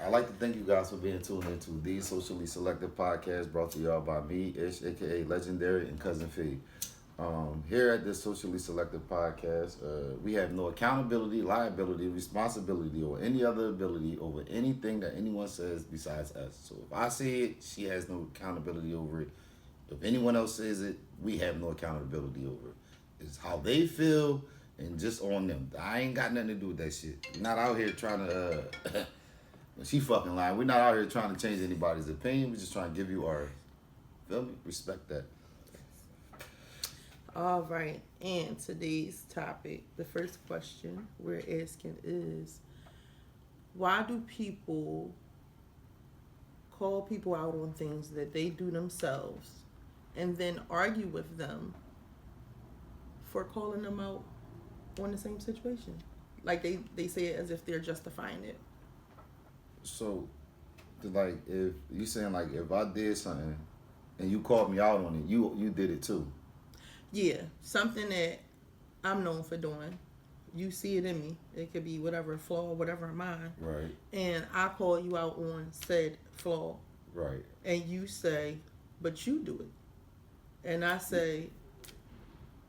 I'd like to thank you guys for being tuned into the Socially Selective Podcast brought to y'all by me, Ish, aka Legendary, and Cousin Fee. Here at this Socially Selective Podcast, we have no accountability, liability, responsibility, or any other ability over anything that anyone says besides us. So if I say it, she has no accountability over it. If anyone else says it, we have no accountability over it. It's how they feel and just on them. I ain't got nothing to do with that shit. I'm not out here trying to... she fucking lying. We're not out here trying to change anybody's opinion. We're just trying to give you ours. Feel me? Respect that. All right. And today's topic, the first question we're asking is, why do people call people out on things that they do themselves and then argue with them for calling them out on the same situation? Like they say it as if they're justifying it. So, like, if you saying like if I did something and you called me out on it, you did it too. Yeah, something that I'm known for doing. You see it in me. It could be whatever flaw, whatever mine. Right. And I call you out on said flaw. Right. And you say, but you do it. And I say,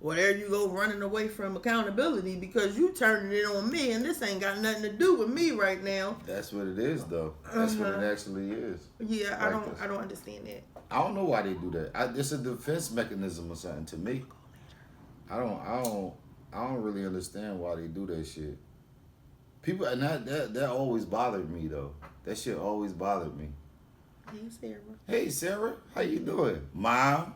well, there you go running away from accountability because you turning it on me and this ain't got nothing to do with me right now. That's what it is, though. That's what it actually is. Yeah, I don't understand that. I don't know why they do that. It's a defense mechanism or something to me. I don't really understand why they do that shit. People, and that always bothered me though. That shit always bothered me. Hey Sarah. Hey Sarah, how you doing, Mom?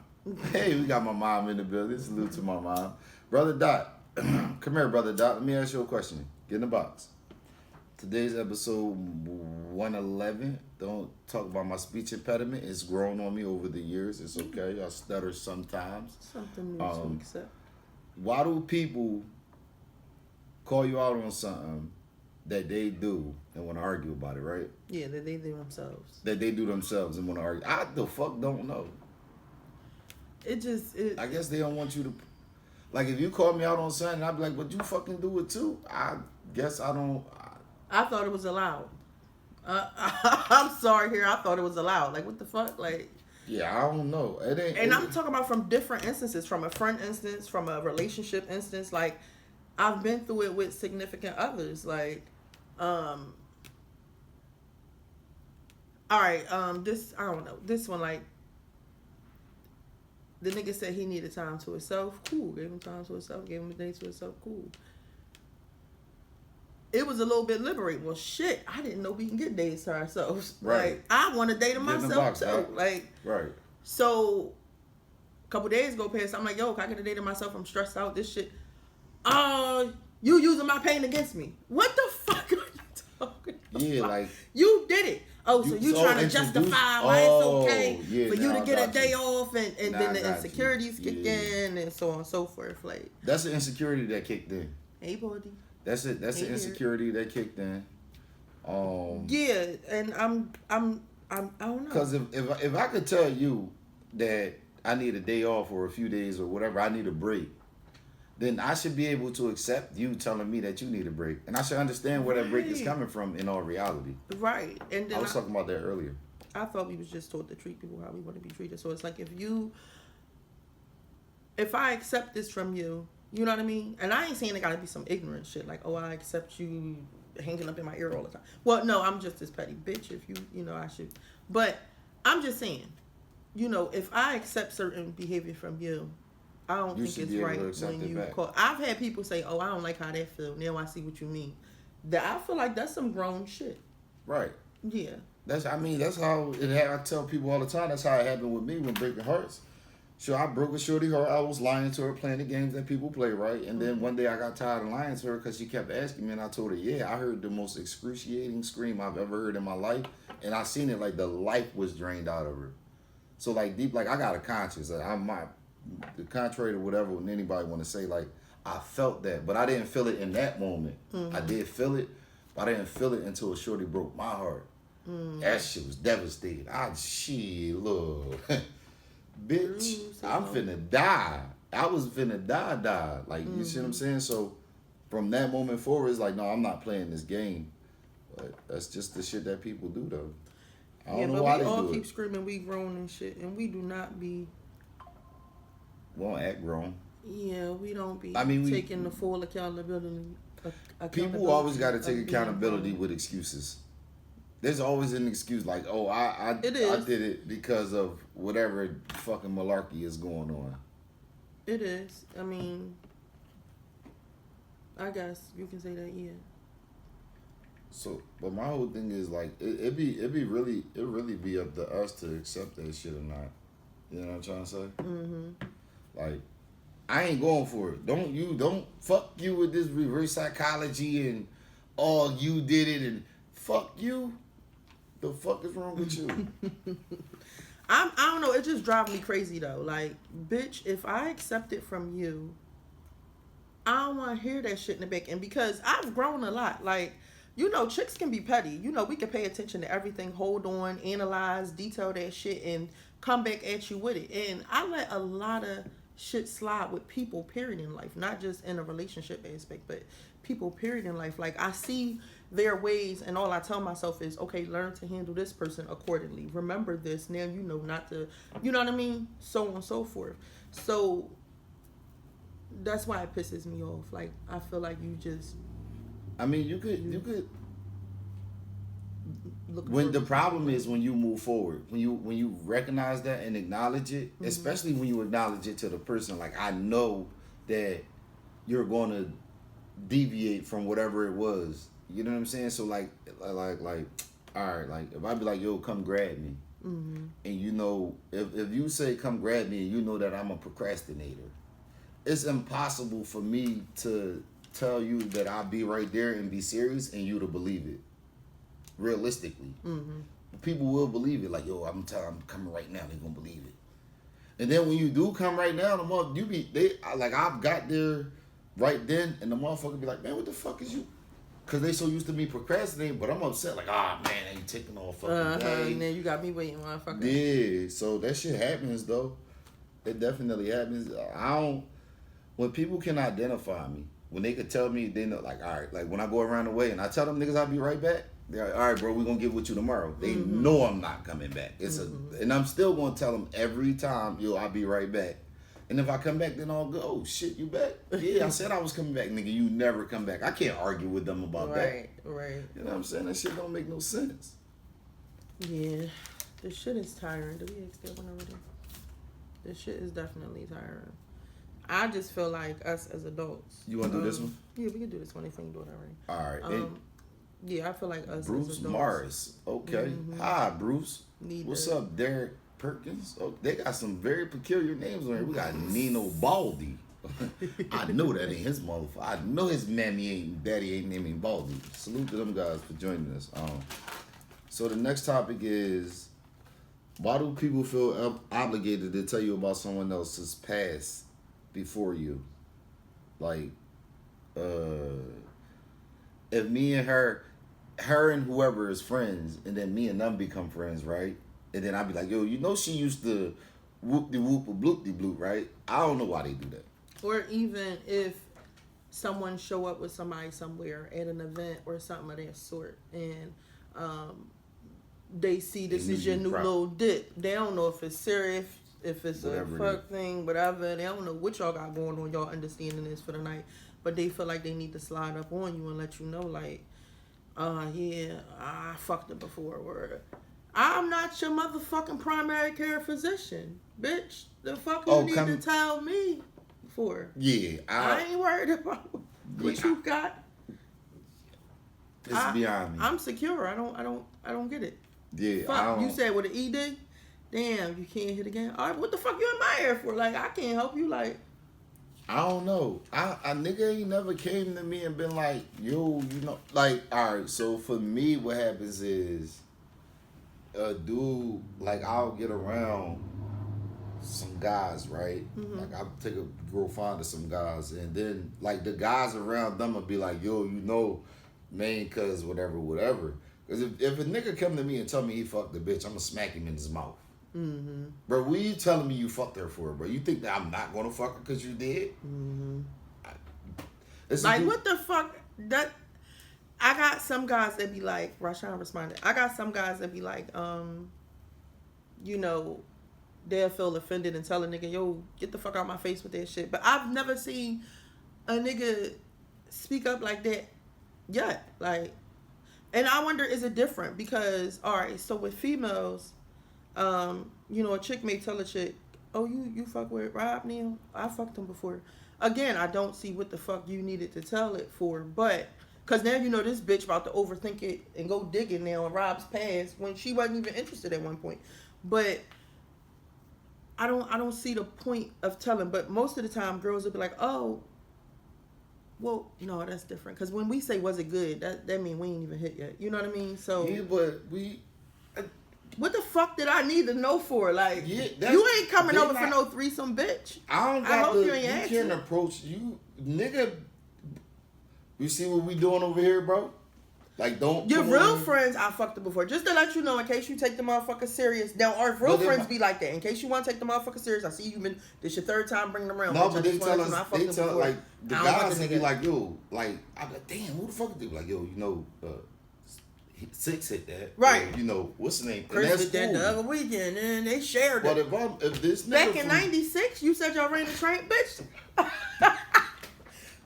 Hey, we got my mom in the building. Salute to my mom, Brother Dot. Come here, Brother Dot. Let me ask you a question. Get in the box. Today's episode 111. Don't talk about my speech impediment. It's grown on me over the years. It's okay. I stutter sometimes. Something new to accept. Why do people call you out on something that they do and want to argue about it, right? Yeah, that they do themselves. That they do themselves and want to argue. I the fuck don't know. I guess they don't want you to... Like, if you call me out on something, I'd be like, but you fucking do it too? I guess I don't... I thought it was allowed. I'm sorry here. I thought it was allowed. Like, what the fuck? Like... Yeah, I don't know. I'm talking about from different instances, from a friend instance, from a relationship instance. Like, I've been through it with significant others. Like, all right, this, I don't know. This one, like, the nigga said he needed time to himself. Cool. Gave him time to himself. Gave him a day to himself. Cool. It was a little bit liberating. Well, shit, I didn't know we can get days to ourselves. Right. Like, I want a day to myself, too. Right? Like, right. So, a couple days go past. I'm like, yo, can I get a day to myself? I'm stressed out. This shit. You using my pain against me. What the fuck are you talking about? Yeah, like... You did it. Oh, so you trying to justify why it's okay for you to get a day off and then the insecurities kick in and so on and so forth. Like, that's the insecurity that kicked in. Hey, buddy. That's it. That's the insecurity that kicked in. Yeah, and I don't know. Because if I could tell you that I need a day off or a few days or whatever, I need a break, then I should be able to accept you telling me that you need a break. And I should understand where that break is coming from in all reality. Right. And then I was talking about that earlier. I thought we was just taught to treat people how we want to be treated. So it's like if I accept this from you, you know what I mean? And I ain't saying it got to be some ignorant shit like, oh, I accept you hanging up in my ear all the time. Well, no, I'm just this petty bitch if I should. But I'm just saying, if I accept certain behavior from you, I don't think it's right when you call. I've had people say, oh, I don't like how that feel. Now I see what you mean. I feel like that's some grown shit. Right. Yeah. That's how it happened. I tell people all the time, that's how it happened with me when breaking hearts. So I broke a shorty heart. I was lying to her, playing the games that people play, right? And then one day I got tired of lying to her because she kept asking me, and I told her, yeah, I heard the most excruciating scream I've ever heard in my life, and I seen it like the life was drained out of her. So like deep, like I got a conscience. Like the contrary to whatever anybody want to say, like I felt that, but I didn't feel it in that moment. Mm-hmm. I did feel it, but I didn't feel it until a shorty broke my heart. That shit was devastating. Look, bitch, I'm finna die. I was finna die. Like, you see what I'm saying? So from that moment forward, it's like, no, I'm not playing this game. That's just the shit that people do, though. I Yeah, don't know but why we they all do keep it. screaming we grown and shit, and we do not be. We don't act grown. Yeah, we don't be I mean, taking the full accountability. People always got to of take being accountability grown. with excuses. There's always an excuse like, oh, It I is. did it because of whatever fucking malarkey is going on. It is. I mean, I guess you can say that. Yeah. So, but my whole thing is like, it really be up to us to accept that shit or not. You know what I'm trying to say? Mm-hmm. Like, I ain't going for it. Don't fuck you with this reverse psychology and oh, you did it and fuck you. The fuck is wrong with you? I don't know. It just drives me crazy though. Like, bitch, if I accept it from you, I don't want to hear that shit in the back. And because I've grown a lot, like, you know, chicks can be petty. You know, we can pay attention to everything, hold on, analyze, detail that shit, and come back at you with it. And I let a lot of shit slide with people, period, in life. Not just in a relationship aspect, but people, period, in life. Like, I see their ways, and all I tell myself is, okay, learn to handle this person accordingly. Remember this. Now you know not to, you know what I mean? So on and so forth. So that's why it pisses me off. Like, I feel like you just I mean, you could. look When the problem is when you move forward, when you recognize that and acknowledge it, especially when you acknowledge it to the person, like I know that you're going to deviate from whatever it was. You know what I'm saying? So like, all right, like if I be like, yo, come grab me, and you know, if you say come grab me, and you know that I'm a procrastinator, it's impossible for me to tell you that I'll be right there and be serious and you to believe it. Realistically, people will believe it. Like, yo, I'm coming right now. They're gonna believe it. And then when you do come right now, I've got there right then, and the motherfucker be like, man, what the fuck is you? Because they so used to me procrastinating, but I'm upset. Like, man, I ain't taking all fucking day. And then you got me waiting, motherfucker. Yeah, so that shit happens though. It definitely happens. When people can identify me, when they could tell me, they know, like, all right, like when I go around the way and I tell them niggas I'll be right back, they're like, all right, bro, we're gonna get with you tomorrow. They know I'm not coming back. And I'm still gonna tell them every time, yo, I'll be right back. And if I come back, then I'll go, oh shit, you back? Yeah, I said I was coming back, nigga. You never come back. I can't argue with them about that. Right. You know what I'm saying? That shit don't make no sense. Yeah, this shit is tiring. Did we ask that one already? This shit is definitely tiring. I just feel like us as adults. You want to do this one? Yeah, we can do this one if we can do it already. All right. Yeah, I feel like us Bruce as adults. Morris. Okay. Hi, Bruce. What's to- up, Derek Perkins? Oh, they got some very peculiar names on here. We got Nino Baldy. I know that ain't his motherfucker. I know his daddy ain't naming Baldy. Salute to them guys for joining us. So the next topic is, why do people feel obligated to tell you about someone else's past before you? Like, if me and her and whoever is friends, and then me and them become friends, right? And then I'd be like, yo, you know she used to whoop-de-whoop or bloop-de-bloop, right? I don't know why they do that. Or even if someone show up with somebody somewhere at an event or something of that sort, and they see this is your new little dip. They don't know if it's serious, if it's whatever a fuck thing, whatever. They don't know what y'all got going on. Y'all understanding this for the night, but they feel like they need to slide up on you and let you know, like, yeah, I fucked it before. Or I'm not your motherfucking primary care physician, bitch. The fuck you need to tell me for? Yeah, I ain't worried about what you got. It's beyond me. I'm secure. I don't get it. Yeah, fuck, you said with an ED? Damn, you can't hit again. All right, what the fuck you in my ear for? Like, I can't help you. Like, I don't know. A nigga ain't never came to me and been like, yo, you know, like, all right. So for me, what happens is, a dude, like, I'll get around some guys, right? Like, I'll take a girl find to some guys, and then like the guys around them will be like, yo, you know, man, cuz whatever. Because if a nigga come to me and tell me he fucked the bitch, I'm gonna smack him in his mouth. Bro, what are you telling me you fucked her for, bro? You think that I'm not gonna fuck her because you did? like, what the fuck? I got some guys that be like, Rashawn responded. I got some guys that be like, you know, they'll feel offended and tell a nigga, yo, get the fuck out my face with that shit. But I've never seen a nigga speak up like that yet. Like, and I wonder, is it different? Because, all right, so with females, you know, a chick may tell a chick, oh, you fuck with Rob Neal? I fucked him before. Again, I don't see what the fuck you needed to tell it for, but because now you know this bitch about to overthink it and go digging now on Rob's past when she wasn't even interested at one point. But I don't see the point of telling. But most of the time, girls will be like, oh, well, no, that's different. Because when we say was it good, that mean we ain't even hit yet. You know what I mean? So yeah, but we. What the fuck did I need to know for? Like, Yeah, you ain't coming over for no threesome, bitch. I hope you can't approach you, nigga. You see what we doing over here, bro? Like, don't. Your real friends, I fucked them before. Just to let you know, in case you take the motherfucker serious. Now, our real friends be like that. In case you want to take the motherfucker serious, I see you been. This your third time bringing them around. No, but they tell us. They tell like the guys be like, yo, like I'm like, damn, who the fuck they be like, yo, you know. 6 hit that, right? Or, you know what's the name? Chris did that the other weekend, and they shared it. But if this back in '96, you said y'all ran the train, bitch.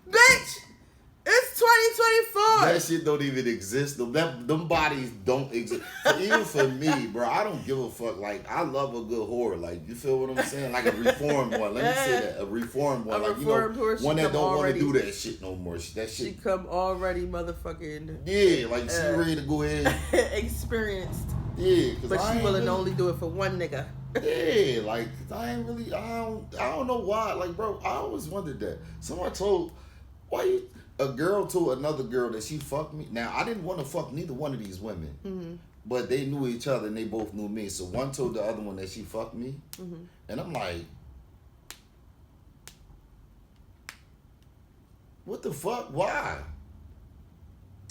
Bitch, it's 2024. That shit don't even exist. Them bodies don't exist. Even for me, bro, I don't give a fuck. Like, I love a good whore. Like, you feel what I'm saying? Like a reformed one. Let me say that. A reformed one. Like, you know, one that don't want to do that shit no more. That shit. She come already motherfucking. Yeah, like she ready to go ahead. Experienced. Yeah, but she willing to only do it for one nigga. Yeah, like I don't know why. Like, bro, I always wondered that. Someone told a girl told another girl that she fucked me. Now, I didn't want to fuck neither one of these women. Mm-hmm. But they knew each other and they both knew me. So one told the other one that she fucked me. Mm-hmm. And I'm like, what the fuck? Why?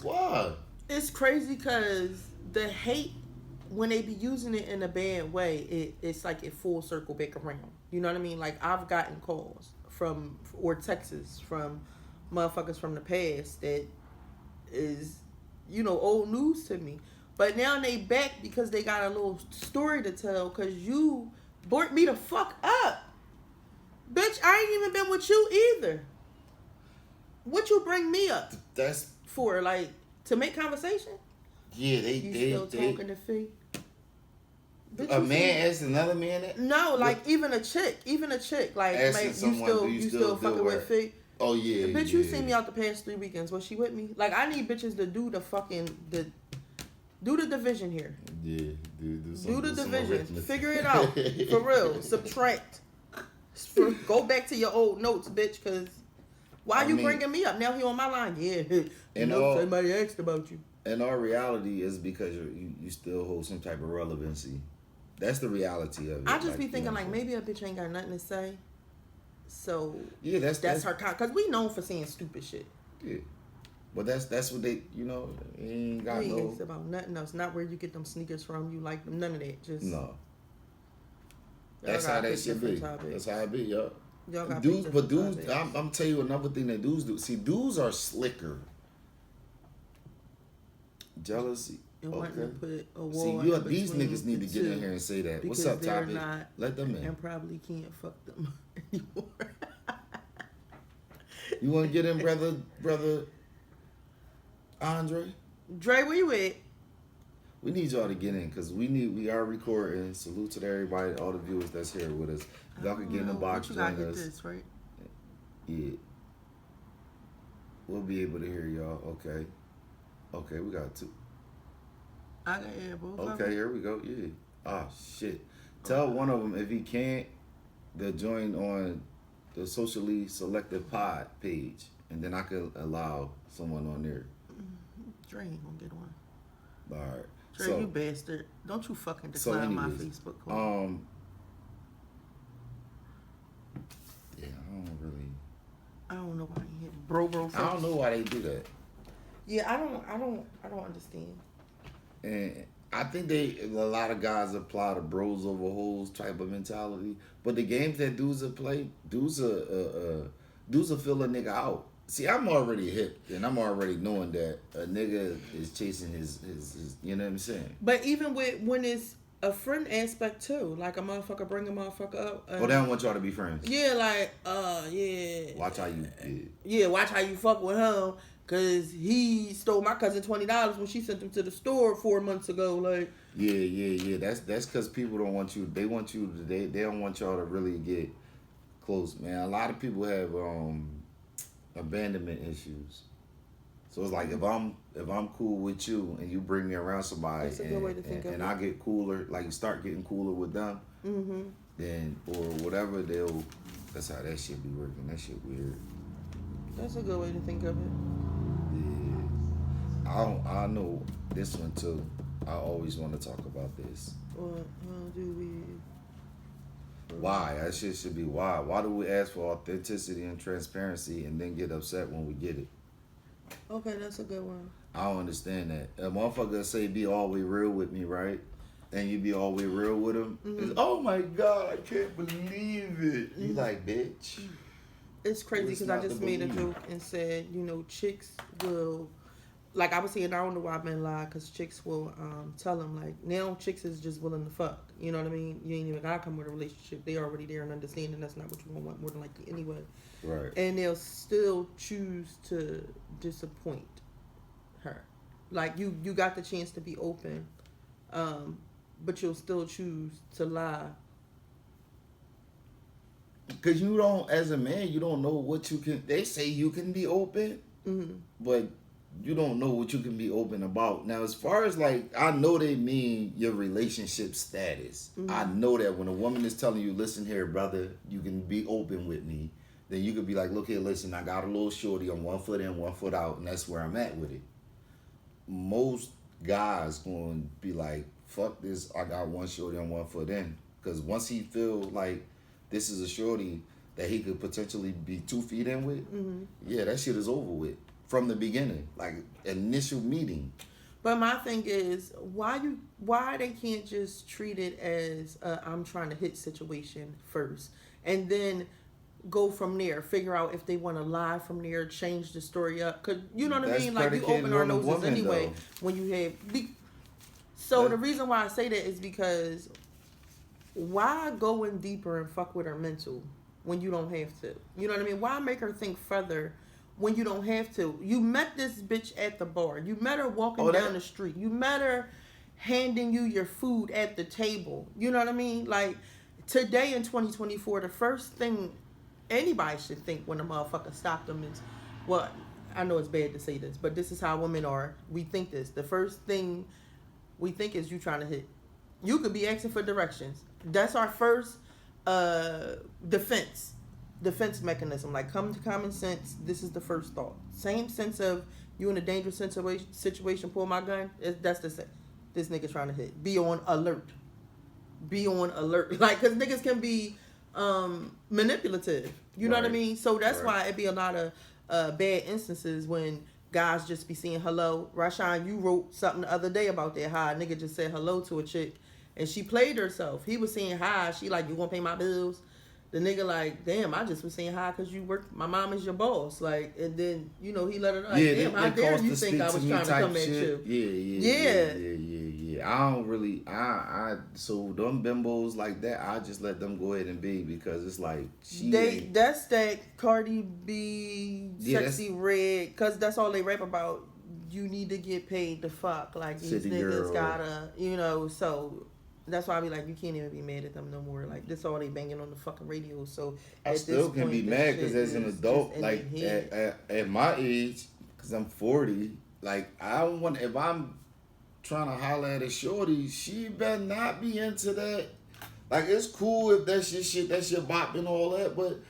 Why? It's crazy because the hate, when they be using it in a bad way, it's like it full circle back around. You know what I mean? Like, I've gotten calls or texts from motherfuckers from the past that is, you know, old news to me. But now they back because they got a little story to tell because you brought me the fuck up. Bitch, I ain't even been with you either. What you bring me up? That's for, like, to make conversation? Yeah, they still talking to Fee? A man asks another man that? No, like, even a chick, like you still fucking with Fee? Oh yeah, bitch, you seen me out the past 3 weekends. Was she with me? Like, I need bitches to do the fucking do the division here. Yeah, do the division. Figure it out for real. Subtract. Go back to your old notes, bitch. Cause why you bringing me up now? He on my line. Yeah, somebody asked about you. And our reality is because you still hold some type of relevancy. That's the reality of it. I just be thinking like maybe a bitch ain't got nothing to say. So yeah, that's her because we known for saying stupid shit. Yeah, but that's what they ain't got no. It's about nothing else. Not where you get them sneakers from. You like them? None of that. Just no. That's how that should be. That's how it be, yo. Dudes, I'm tell you another thing that dudes do. See, dudes are slicker. Jealousy. Okay. These niggas need to get in here and say that. What's up, Topic? Let them in. And probably can't fuck them anymore. You want to get in, brother Andre? Dre, where you at? We need y'all to get in because we are recording. Salute to everybody, all the viewers that's here with us. Y'all can get in the box, join us. This, right? Yeah. We'll be able to hear y'all. Okay, we got 2. I got both. Okay, here we go. Yeah. Ah, shit. Tell one of them if he can't, they'll join on the socially selected pod page, and then I could allow someone on there. Dre ain't gonna get one. All right. Dre, you bastard! Don't you fucking decline my Facebook call. Yeah, I don't know why you hit bro. I don't know why they do that. Yeah, I don't understand. And I think a lot of guys apply the bros over hoes type of mentality. But the games that dudes will play, dudes will fill a nigga out. See, I'm already hip, and I'm already knowing that a nigga is chasing his you know what I'm saying? But even with when it's a friend aspect too, like a motherfucker bring a motherfucker up. Oh, they don't want y'all to be friends. Yeah, like, yeah. Watch how you. Yeah, watch how you fuck with him, cause he stole my cousin $20 when she sent him to the store 4 months ago. Like, Yeah. That's because people don't want you. They want you. They don't want y'all to really get close, man. A lot of people have abandonment issues. So it's like if I'm cool with you and you bring me around somebody That's a good way to think of and it. I get cooler, like you start getting cooler with them, then or whatever that's how that shit be working. That shit weird. that's a good way to think of it. Yeah. I know this one too. I always want to talk about this. What? How do we? Why? That shit should be why. Why do we ask for authenticity and transparency and then get upset when we get it? Okay, that's a good one. I don't understand that. A motherfucker say be all way real with me, right? And you be all way real with him. It's, oh my God, I can't believe it. You like, bitch. It's crazy What's because I not just to made a believe? joke and said, chicks will, like I was saying, I don't know why I've been lied, because chicks will tell them, like, now chicks is just willing to fuck. You know what I mean? You ain't even gotta come with a relationship. They already there and understanding that's not what you want more than likely anyway. Right. And they'll still choose to disappoint her. Like, you got the chance to be open, but you'll still choose to lie. Because you don't, as a man, you don't know what you can. They say you can be open, but you don't know what you can be open about. Now, as far as like, I know they mean your relationship status. I know that when a woman is telling you, listen here, brother, you can be open with me, then you could be like, look here, listen, I got a little shorty, I'm 1 foot in, 1 foot out, and that's where I'm at with it. Most guys going to be like, fuck this, I got one shorty, I'm 1 foot in. Because once he feel like this is a shorty that he could potentially be 2 feet in with, yeah, that shit is over with from the beginning, like initial meeting. But my thing is, why they can't just treat it as I'm trying to hit situation first, and then go from there, figure out if they want to lie from there, change the story up, cause you know what I mean. Like, you open our noses woman, anyway though. When you have. So the reason why I say that is because why go in deeper and fuck with her mental when you don't have to? You know what I mean? Why make her think further when you don't have to? You met this bitch at the bar. You met her walking down the street. You met her handing you your food at the table. You know what I mean? Like, today in 2024, the first thing anybody should think when a motherfucker stopped them is, well, I know it's bad to say this, but this is how women are. We think this. The first thing we think is you trying to hit. You could be asking for directions. That's our first defense mechanism. Like, come to common sense. This is the first thought. Same sense of you in a dangerous situation, pull my gun. That's the same. This nigga trying to hit. Be on alert. Like, because niggas can be manipulative. You know what I mean? So that's why it be a lot of bad instances when guys just be saying hello. Rashawn, you wrote something the other day about that. How a nigga just said hello to a chick and she played herself. He was saying hi. She like, you gonna pay my bills? The nigga like, damn, I just was saying hi because you work. My mom is your boss. Like, and then you know he let her know. Like, damn, how dare you think I was trying to come at you? Yeah. I don't really. So them bimbos like that, I just let them go ahead and be, because it's like that's that Cardi B sexy red, because that's all they rap about. You need to get paid to fuck. Like, these niggas gotta, so. That's why I be like, you can't even be mad at them no more. Like, this all they banging on the fucking radio. So I still can be mad because as an adult, like at my age, because I'm 40, like I don't want, if I'm trying to holler at a shorty, she better not be into that. Like, it's cool if that's your shit, that's your bop and all that, but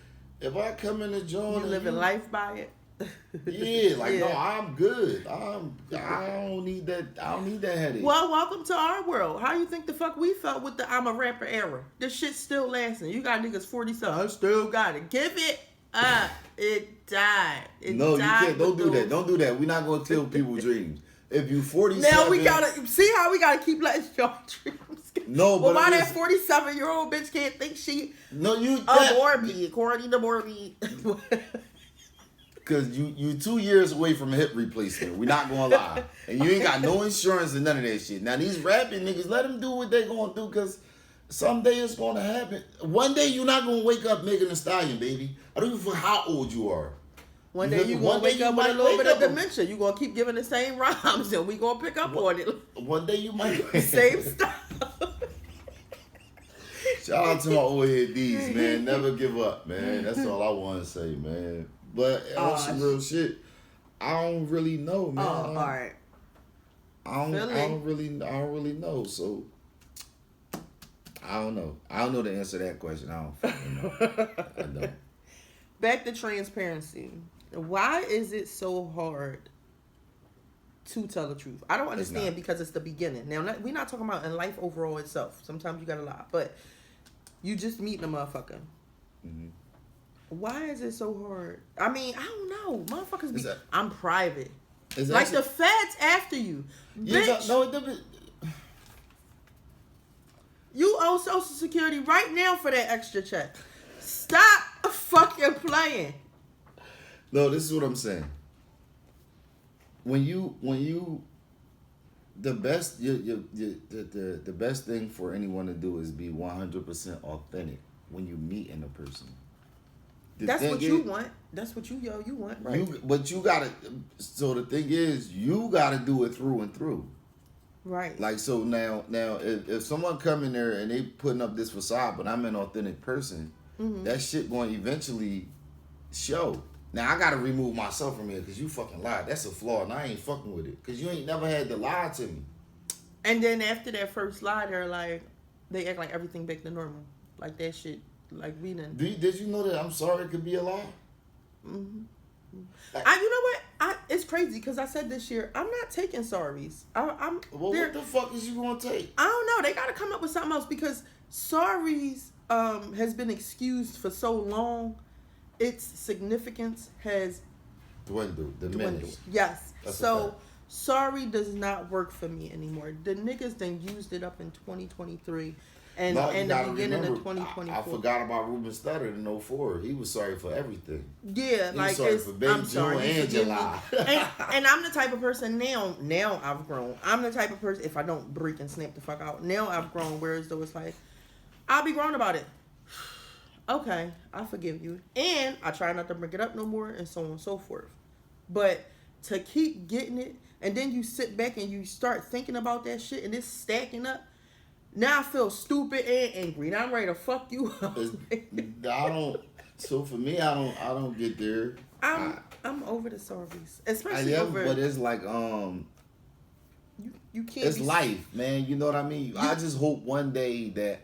if I come in the joint, you living life by it. Yeah, like, no, I'm good. I don't need that. I don't need that headache. Well, welcome to our world. How you think the fuck we felt with the I'm a rapper era? This shit's still lasting. You got niggas 40-something. I still got it. Give it up. It died. No, you can't. Don't do that. Don't do that. We're not gonna kill people's dreams. If you 47, now we gotta see how we gotta keep letting y'all dreams go. No, but why that 47-year-old bitch can't think she? No, you. Morbid, Cordy the Morbid. Cause you 2 years away from a hip replacement. We not gonna lie, and you ain't got no insurance and none of that shit. Now these rapping niggas, let them do what they gonna do, cause someday it's gonna happen. One day you're not gonna wake up Megan Thee Stallion, baby. I don't give a fuck how old you are. One day you gonna wake up with a little bit of dementia. You gonna keep giving the same rhymes, and we gonna pick up on it. One day you might same stuff. Shout out to my old head D's, man. Never give up, man. That's all I want to say, man. But on some real shit, I don't really know, man. All right. I don't really know. So I don't know. I don't know the answer to that question. I don't fucking know. I don't. Back to transparency. Why is it so hard to tell the truth? I don't understand, because it's the beginning. Now, we're not talking about in life overall itself. Sometimes you gotta lie, but you just meeting a motherfucker. Mm-hmm. Why is it so hard? I mean, I don't know. Motherfuckers be... I'm private. Like the feds after you. Bitch. You owe Social Security right now for that extra check. Stop fucking playing. No, this is what I'm saying. When you the best the best thing for anyone to do is be 100% authentic when you meet in a person. That's what you want. That's what you want, right? But you gotta. So the thing is, you gotta do it through and through. Right. Like, so now if someone come in there and they putting up this facade, but I'm an authentic person, that shit going to eventually show. Now I gotta remove myself from here because you fucking lied. That's a flaw, and I ain't fucking with it because you ain't never had to lie to me. And then after that first lie, they act like everything back to normal, like that shit. Like we didn't. Did you know that I'm sorry could be a lie? Mm-hmm. You know what? It's crazy because I said this year I'm not taking sorries. Well, what the fuck is you gonna take? I don't know. They gotta come up with something else because sorries has been excused for so long. Its significance has diminished. Yes. So sorry does not work for me anymore. The niggas then used it up in 2023. And the beginning of 2024. I forgot about Ruben Studdard in 2004. He was sorry for everything. Yeah, he was sorry for Baby June and July. and I'm the type of person now I've grown. I'm the type of person, if I don't break and snap the fuck out, now I've grown, whereas though it's like, I'll be grown about it. Okay, I forgive you. And I try not to bring it up no more and so on and so forth. But to keep getting it, and then you sit back and you start thinking about that shit and it's stacking up, now I feel stupid and angry. Now I'm ready to fuck you up. So for me, I don't get there. I'm over the sorries, especially over. But it's like you can't. It's life, man. You know what I mean. I just hope one day that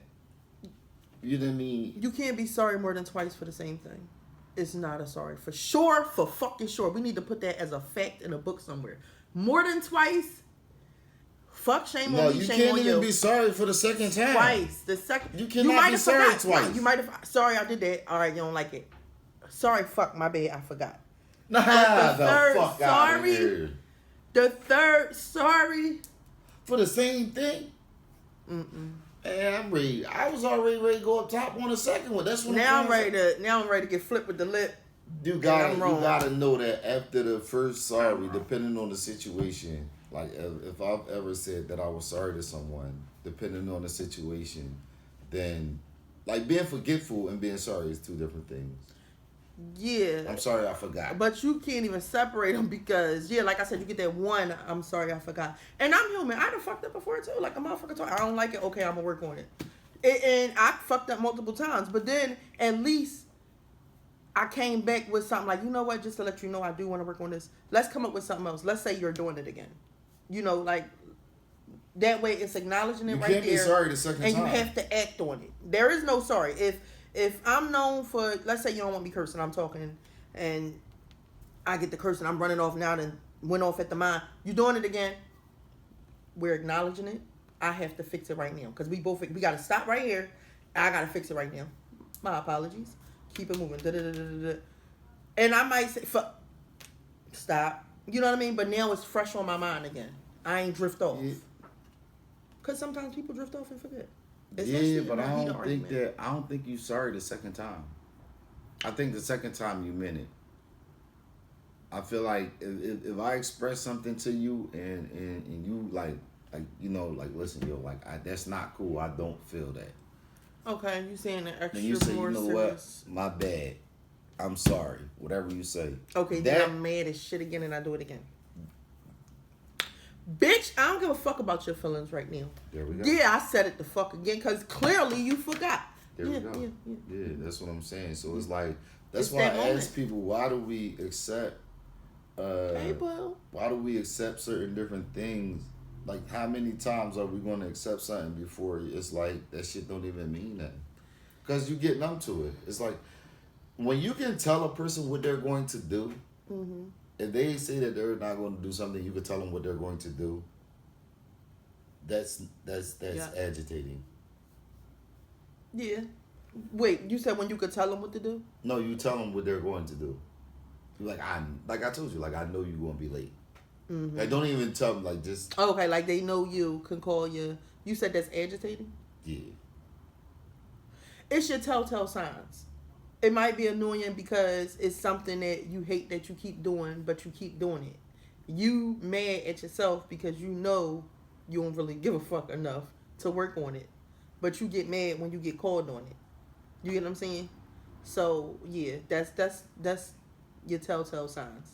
you know what I mean. You can't be sorry more than twice for the same thing. It's not a sorry for sure. For fucking sure, we need to put that as a fact in a book somewhere. More than twice. Fuck, shame on me, shame on you. No, you can't even be sorry for the second time. Twice. The second. You cannot be sorry twice. No, you might have. Sorry, I did that. All right, you don't like it. Sorry, fuck, my bad, I forgot. Nah, the third fuck out of here. The third sorry. For the same thing? Mm-mm. Man, I'm ready. I was already ready to go up top on the second one. That's when I'm ready to get flipped with the lip. You gotta know that after the first sorry, depending on the situation. Like, if I've ever said that I was sorry to someone, depending on the situation, then, like, being forgetful and being sorry is two different things. Yeah. I'm sorry I forgot. But you can't even separate them because, yeah, like I said, you get that one, I'm sorry I forgot. And I'm human. I done fucked up before, too. Like, a motherfucker told I don't like it. Okay, I'm going to work on it. And I fucked up multiple times. But then, at least, I came back with something like, you know what, just to let you know I do want to work on this. Let's come up with something else. Let's say you're doing it again. You know, like, that way it's acknowledging it right there. You can't be sorry the second time. And you have to act on it. There is no sorry. If I'm known for, let's say you don't want me cursing, I'm talking, and I get the cursing, I'm running off now, then went off at the mind. You doing it again. We're acknowledging it. I have to fix it right now. Because we got to stop right here. I got to fix it right now. My apologies. Keep it moving. Da-da-da-da-da-da. And I might say, fuck, stop. You know what I mean? But now it's fresh on my mind again. I ain't drift off. Because sometimes people drift off and forget. Yeah, but I don't think you sorry the second time. I think the second time you meant it. I feel like if I express something to you and you like you know like listen yo like that's not cool. I don't feel that. Okay, you saying an Then you extra say you more know what serious. my bad. I'm sorry. Whatever you say. Okay, then That I'm mad as shit again and I do it again. Bitch, I don't give a fuck about your feelings right now. there we go. Yeah, I said it the fuck again because clearly you forgot. There yeah, we go. Yeah, that's what I'm saying. So it's like that's It's why that I moment. ask people why do we accept Hey, boo. why do we accept certain different things? Like how many times are we going to accept something before it's like that shit don't even mean nothing? Because you get numb to it. It's like when you can tell a person what they're going to do, Mm-hmm. if they say that they're not going to do something, you can tell them what they're going to do. That's Yeah. agitating. Yeah. Wait, you said when you could tell them what to do? No, you tell them what they're going to do. You like I told you, like I know you're gonna be late. Mm-hmm. Like don't even tell them like just Okay, like they know you can call you. You said that's agitating? yeah. It's your telltale signs. It might be annoying because it's something that you hate that you keep doing, but you keep doing it. You mad at yourself because you know you don't really give a fuck enough to work on it. But you get mad when you get called on it. You get what I'm saying? So yeah, that's your telltale signs.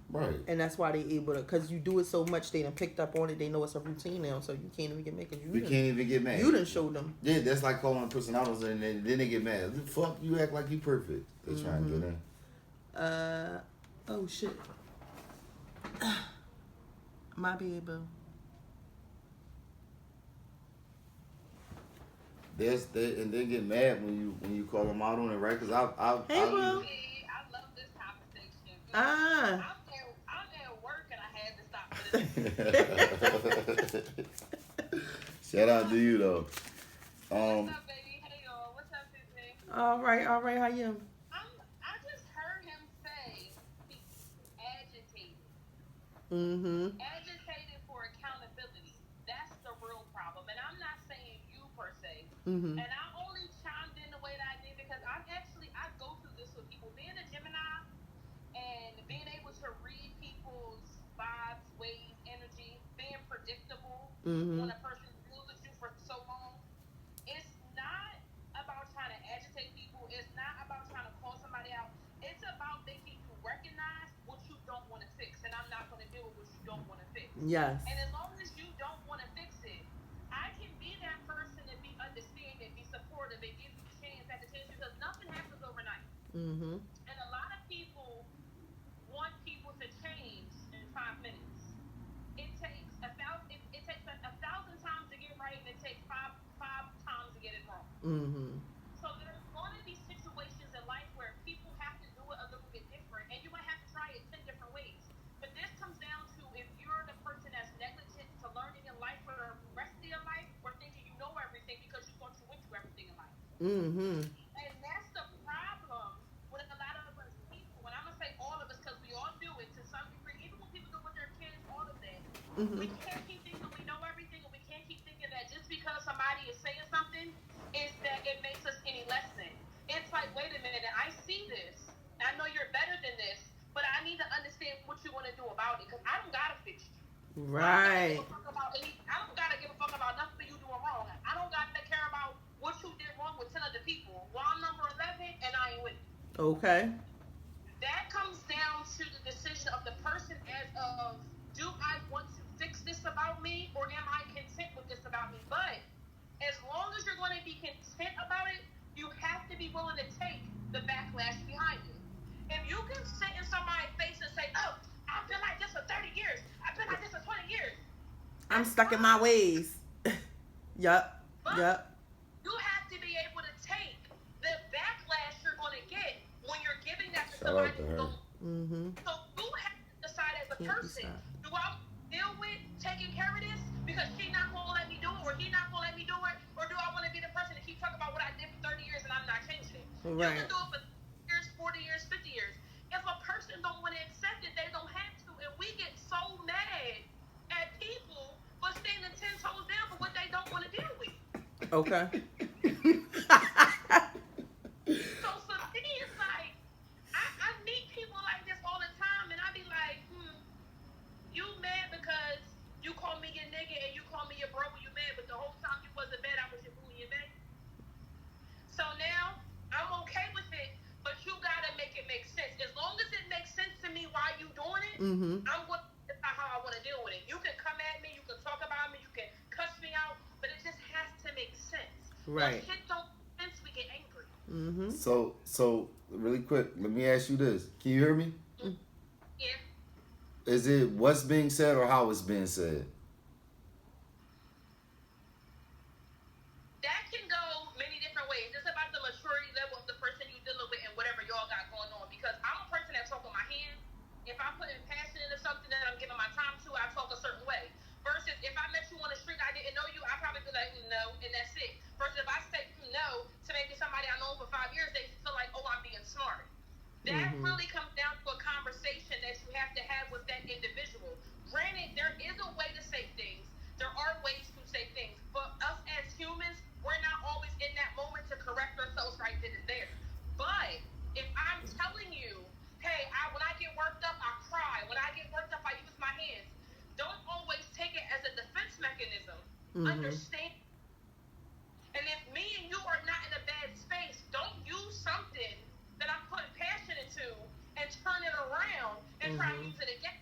Right. And that's why they able to, because you do it so much, they done picked up on it. They know it's a routine now, so you can't even get mad. Cause You can't even get mad. You done showed them. Yeah, that's like calling a person out and then they get mad. Fuck, you act like you perfect. They try and get in. Oh shit. My bad, boo. And they get mad when you call them out on it, right? Because Hey, boo. I love this conversation. Ah. I'm at work and I had to stop for this. Shout out to you though. What's up, baby? Hey, y'all. What's up, Disney? All right. How you? I just heard him say he's agitated. Mm-hmm. Agitated for accountability. That's the real problem. And I'm not saying you per se. Mm-hmm. And I only chimed in the way that I did because I go through this with people. Being a Gemini and being able to read people's vibes, ways, energy, being predictable Mm-hmm. when a person deals with you for so long, it's not about trying to agitate people. It's not about trying to call somebody out. It's about making you recognize what you don't want to fix. And I'm not going to deal with what you don't want to fix. Yes. And as long as you don't want to fix it, I can be that person and be understanding, be supportive, and give you chance after chance because nothing happens overnight. Mm-hmm. And a lot of people want people to change in 5 minutes. It takes a thousand times to get right, and it takes five times to get it wrong. Mm-hmm. So there's going to be situations in life where people have to do it a little bit different, and you might have to try it 10 different ways. But this comes down to if you're the person that's negligent to learning in life for the rest of your life, or thinking you know everything because you thought you went through everything in life. Mm-hmm. And that's the problem with a lot of us people. And I'm going to say all of us because we all do it to some degree. Even when people do it with their kids, all of that. Mm-hmm. We can't keep thinking we know everything, and we can't keep thinking that just because somebody is saying something is that it makes us any less than. It's like, wait a minute, I see this. I know you're better than this, but I need to understand what you want to do about it because I don't got to fix you. Right. I don't gotta give a fuck about nothing you doing wrong. I don't gotta care about what you did wrong with 10 other people. Well, I'm number 11 and I ain't with it. Okay. That comes down to the decision of the person as of, do I want to fix this about me or am I content with this about me? But as long as you're going to be content about it, you have to be willing to take the backlash behind it. If you can sit in somebody's face and say, oh, I've been like this for 30 years. I've been like this for 20 years. I'm stuck in my ways. Yup. But Yup. you have to be able to take the backlash you're going to get when you're giving that to Shout out somebody to who her. don't. Mm-hmm. So you have to decide as a Can't be person, stopped. do I deal with taking care of this because she not going to let me do it or he not going to let me do it, or do I want to be the person to keep talking about what I did for 30 years and I'm not changing it? Right. You can do it for 30 years, 40 years, 50 years. If a person don't want to accept it, they don't have to. And we get so mad at people for standing 10 toes down for what they don't want to deal with. Okay. So for me, it's like I meet people like this all the time, and I be Mm-hmm. I'm going to decide how I want to deal with it. You can come at me, you can talk about me, you can cuss me out, but it just has to make sense. Right. When shit don't make sense, we get angry. Mm-hmm. So really quick, let me ask you this. Can you hear me? Yeah. Is it what's being said or how it's being said? That can go many different ways. It's about the maturity level of the person you're dealing with and whatever y'all got going on. Because I'm a person that talk with my hands. If I'm putting passion into something that I'm giving my time to, I talk a certain way. Versus if I met you on the street, I didn't know you, I probably be like, no, and that's it. Versus if I say no to maybe somebody I know for 5 years, they feel like, oh, I'm being smart. That really comes down to a conversation that you have to have with that individual. Granted, there is a way to say things. There are ways to say things. But us as humans, we're not always in that moment to correct ourselves right then and there. But if I'm telling you, hey, when I get worked up, I cry. When I get worked up, I use my hands. Don't always take it as a defense mechanism. Understand. And if me and you are not in a bad space, don't use something that I'm putting passion into and turn it around and try to use it again.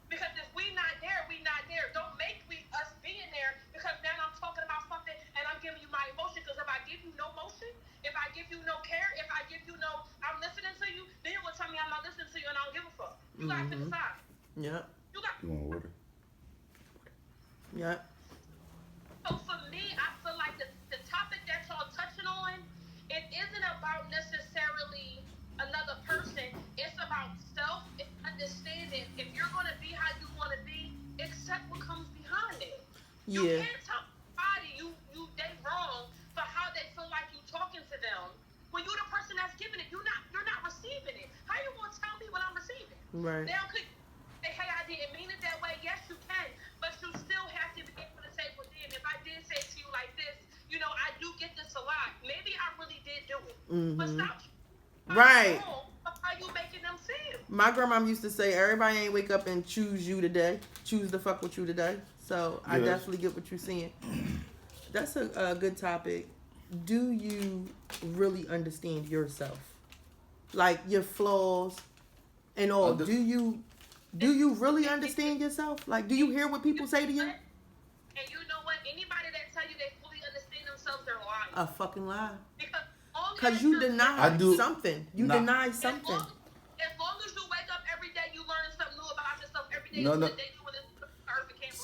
Because if we not there, we not there. Don't make us being there because now I'm talking about something and I'm giving you my emotion. Because if I give you no motion, if I give you no care, if I give you no, I'm listening to you, then you're going to tell me I'm not listening to you and I don't give a fuck. You got to decide. Yep. You want water? Yep. So for me, I feel like the topic that y'all touching on, it isn't about necessarily another person. It's about self. It's understanding. If you're going to be how you want to be, accept what comes behind it. You can't tell somebody they wrong for how they feel like you talking to them when you're the person that's giving it. You're not receiving it. How you going to tell me what I'm receiving? Right. Now could say, hey, I didn't mean it that way. Yes, you can, but you still have to be able to say, well, damn, if I did say to you like this, I do get this a lot. Maybe I really did do it, but stop. Right. How you making them feel? My grandma used to say, everybody ain't wake up and choose you today. Choose to fuck with you today. So I definitely get what you're saying. That's a good topic. Do you really understand yourself? Like your flaws and all. Do you really understand yourself? Like, do you hear what people say to you? And you know what? Anybody that tell you they fully understand themselves, they're lying. A fucking lie. Because you deny something. You deny something. As long as you wake up every day, you learn something new about yourself every day. No.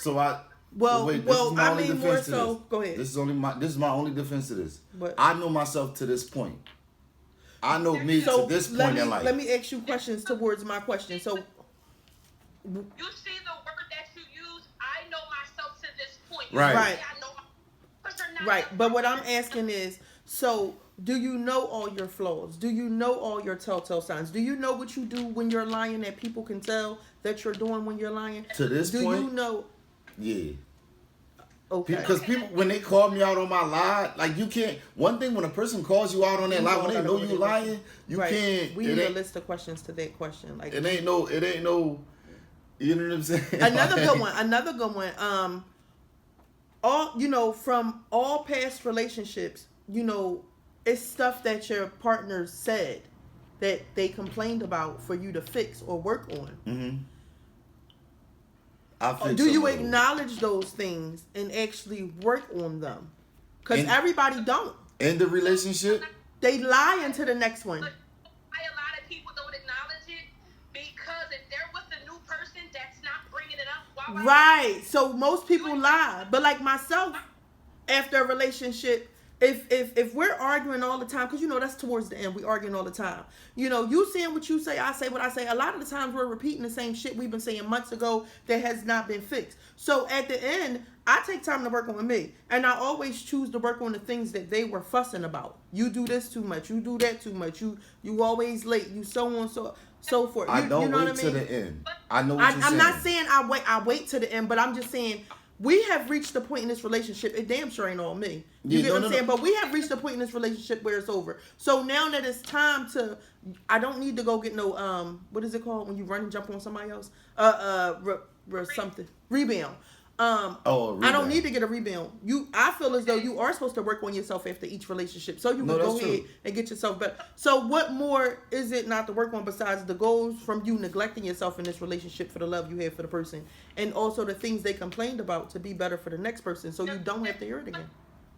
So I mean more so. Go ahead. This is my only defense to this. What? I know myself to this point. I know me to this point in life. Let me ask you questions towards my question. So, you see the word that you use. I know myself to this point. Right. Right. But what I'm asking is, so do you know all your flaws? Do you know all your telltale signs? Do you know what you do when you're lying that people can tell that you're doing when you're lying? To this point? Do you know? Yeah. Okay. Because people, when they call me out on my lie, like you can't. One thing when a person calls you out on that lie, when they know you lying, you can't. We need a list of questions to that question. Like it ain't no. You know what I'm saying? Another good one. From all past relationships, it's stuff that your partner said that they complained about for you to fix or work on. Mm-hmm. Do you acknowledge those things and actually work on them? Because everybody don't. In the relationship? They lie into the next one. A lot of people don't acknowledge it because if they're with a new person that's not bringing it up. Right. So most people lie. But like myself, after a relationship, if we're arguing all the time, because that's towards the end, we arguing all the time. You saying what you say, I say what I say. A lot of the times we're repeating the same shit we've been saying months ago that has not been fixed. So at the end, I take time to work on me, and I always choose to work on the things that they were fussing about. You do this too much. You do that too much. You always late. You so on so forth. I don't wait to the end. I know what you're saying. I'm not saying I wait to the end, but I'm just saying. We have reached the point in this relationship. It damn sure ain't all me. You get what I'm saying? But we have reached the point in this relationship where it's over. So now that it's time to, I don't need to go get no what is it called when you run and jump on somebody else? Something rebound. Oh, a I don't rebound. need to get a rebound. I feel as though you are supposed to work on yourself after each relationship, so you No, can go that's ahead true. and get yourself better. So, what more is it not to work on besides the goals from you neglecting yourself in this relationship for the love you have for the person, and also the things they complained about to be better for the next person, so you don't have to hear it again.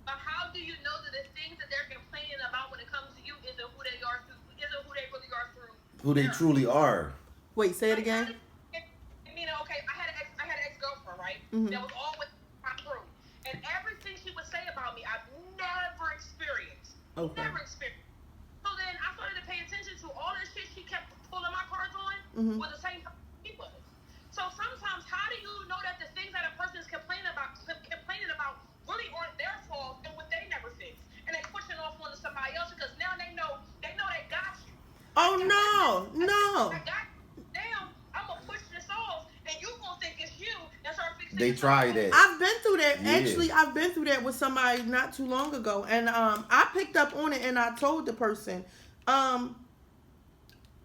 But how do you know that the things that they're complaining about when it comes to you isn't who they are through, isn't who they really are through Who they their truly are. Wait, say it like how again. do you know, okay, I had an ex girlfriend, right? Mm-hmm. That was always my crew. And everything she would say about me, I've never experienced. Okay. Never experienced. So then I started to pay attention to all the shit she kept pulling my cards on Mm-hmm. was the same person he was. So sometimes how do you know that the things that a person is complaining about really aren't their fault and what they never fixed? And they pushing off onto somebody else because now they know they got you. Oh no. I got you. Now I'm gonna push this off and you gonna think it's you and start fixing They it. try that. I've been through that. Yeah. Actually, I've been through that with somebody not too long ago, and I picked up on it, and I told the person, I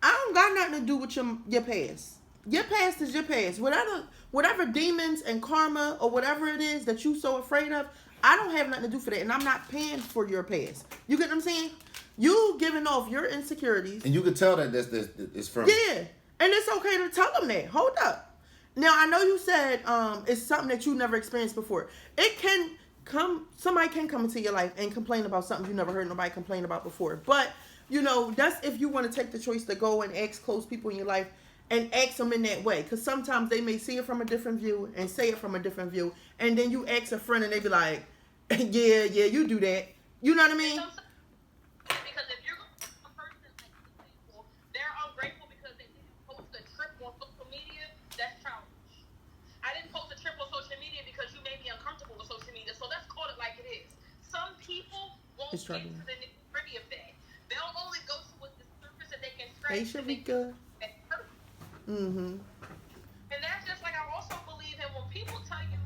don't got nothing to do with your past. Your past is your past. Whatever demons and karma or whatever it is that you so afraid of, I don't have nothing to do for that, and I'm not paying for your past. You get what I'm saying? You giving off your insecurities. And you can tell that it's from. Yeah, and it's okay to tell them that. Hold up. Now I know you said it's something that you never experienced before. It can come. Somebody can come into your life and complain about something you never heard nobody complain about before. But that's if you want to take the choice to go and ask close people in your life and ask them in that way. Because sometimes they may see it from a different view and say it from a different view, and then you ask a friend and they be like, "Yeah, you do that." You know what I mean? Because if you're going to a person like example, they're ungrateful because they didn't post a trip on social media, that's childish. I didn't post a trip on social media because you made me uncomfortable with social media, so let's call it like it is. Some people won't get to the nitty-gritty of that. They'll only go to what the surface that they can Hey, scratch. Sharika. Mm-hmm. And that's just like I also believe in when people tell you,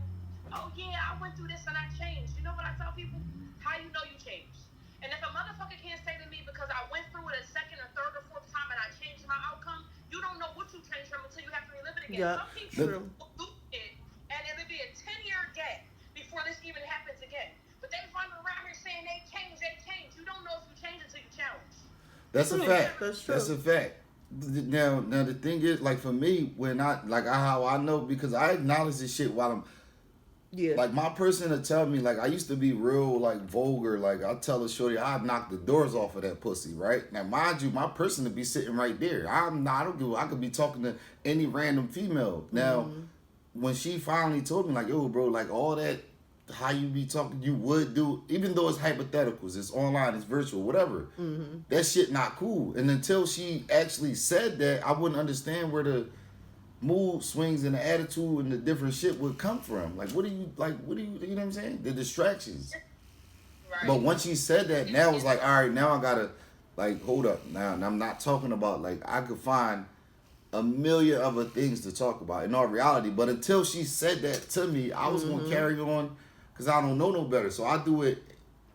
oh yeah, I went through this and I changed. You know what I tell people? How you know you changed? And if a motherfucker can't say to me because I went through it a second or third or fourth time and I changed my outcome, you don't know what you changed from until you have to relive it again. Yeah, some people true. do it and it'll be a 10-year gap before this even happens again. But they run around here saying they changed. You don't know if you change until you challenge. That's a fact. That's true. That's a fact. Now the thing is, like for me, when how I know because I acknowledge this shit while I'm. Yeah. Like my person to tell me, like I used to be real like vulgar. Like I tell a shorty, I'd knock the doors off of that pussy, right? Now mind you, my person to be sitting right there. I don't give. I could be talking to any random female. Now, when she finally told me, like, yo, bro, like all that, how you be talking, you would do, even though it's hypotheticals, it's online, it's virtual, whatever. That shit not cool. And until she actually said that, I wouldn't understand where the mood swings and the attitude and the different shit would come from. Like, what do you, you know what I'm saying? The distractions. Right. But once she said that, now it's like, all right, now I gotta, like, hold up. Now, and I'm not talking about, like, I could find a million other things to talk about in all reality. But until she said that to me, I was gonna carry on because I don't know no better. So I do it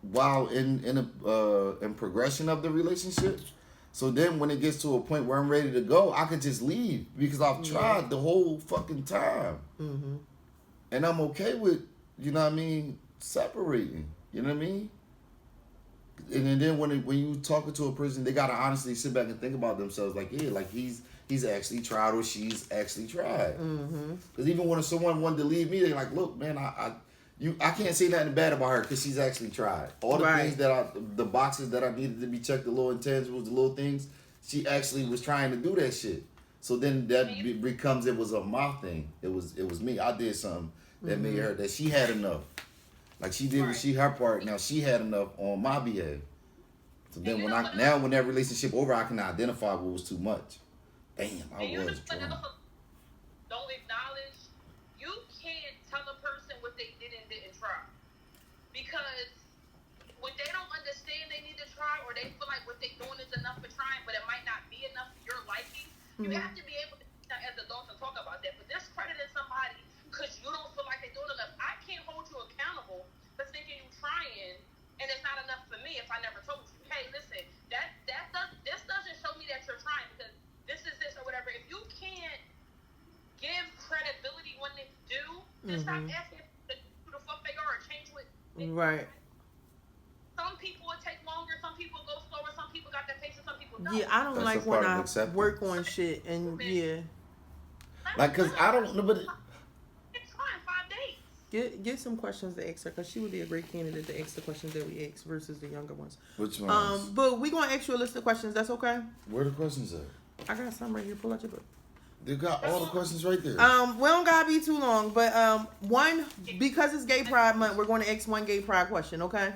while in progression of the relationship. So then when it gets to a point where I'm ready to go, I could just leave because I've tried the whole fucking time. And I'm okay with, you know what I mean, separating. You know what I mean? And then when you talking to a person, they gotta honestly sit back and think about themselves. Like, yeah, like he's actually tried or she's actually tried. Because even when someone wanted to leave me, they're like, look, man, I can't say nothing bad about her because she's actually tried. All the things the boxes that I needed to be checked, the little intangibles, the little things, she actually was trying to do that shit. So then that becomes, it was a my thing. It was me. I did something that made her, that she had enough. Like she did her part. Now she had enough on my behalf. So then when that relationship over, I can identify what was too much. Damn, I was drunk. Don't acknowledge. You can't tell a person what they didn't try. Because when they don't understand they need to try, or they feel like what they're doing is enough for trying, but it might not be enough for your liking, you have to be able to, as adults, and talk about that. But discrediting somebody because you don't feel like they're doing enough, I can't hold you accountable for thinking you're trying and it's not enough for me if I never told you, hey, listen, this doesn't show me that you're trying because this is this or whatever. If you can't give credibility when it's due, Just stop asking who the fuck they are and change what. Right. Some people it take longer. Some people go slower. Some people got that patience. Some people don't. Yeah, I don't That's like a when part of I acceptance. work on shit and yeah. Like, cause I don't know, but It's fine. 5 days. Get some questions to ask her because she would be a great candidate to ask the questions that we ask versus the younger ones. which ones? But we gonna ask you a list of questions. That's okay. Where the questions at? I got some right here. Pull out your book. They got all the questions right there. We don't gotta be too long, but one because it's Gay Pride Month, we're going to ask one Gay Pride question, okay?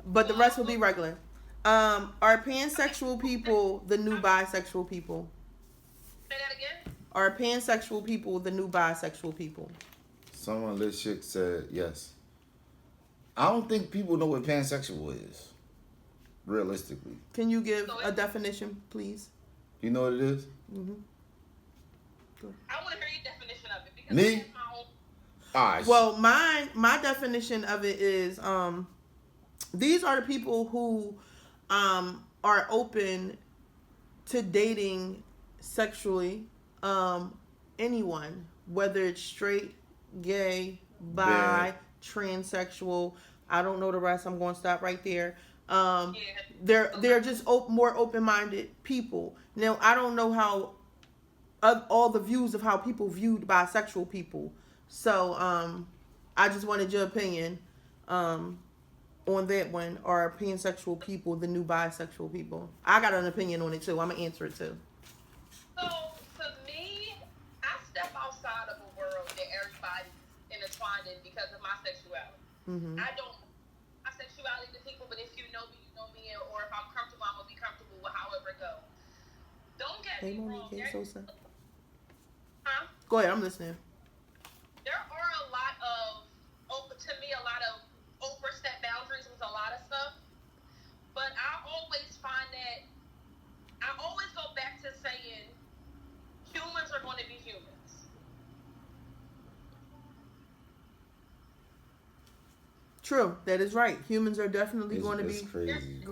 But the rest will be regular. Are pansexual people the new bisexual people? Say that again. Are pansexual people the new bisexual people? Someone lit chick said yes. I don't think people know what pansexual is. Realistically, Can you give a definition, please? you know what it is? Mm-hmm. I want to hear your definition of it because Me? it's my own. All right. Well, my definition of it is these are the people who are open to dating sexually anyone, whether it's straight, gay, bi, Yeah. transsexual. I don't know the rest. I'm going to stop right there. Yeah. They're just more open-minded people. Now, I don't know how all the views of how people viewed bisexual people. So, I just wanted your opinion on that one. Are pansexual people the new bisexual people? I got an opinion on it too. I'm gonna answer it too. So to me, I step outside of a world that everybody's intertwined in because of my sexuality. Mm-hmm. I don't my sexuality to people, but if you know me, or if I'm comfortable, I'm gonna be comfortable with however it goes. Don't get Hey, me wrong. Monique, hey, Sosa. Huh? Go ahead. I'm listening. There are a lot of overstep boundaries with a lot of stuff, but I always find that I always go back to saying humans are going to be humans. True. That is right. Humans are definitely It's- going to it's be crazy.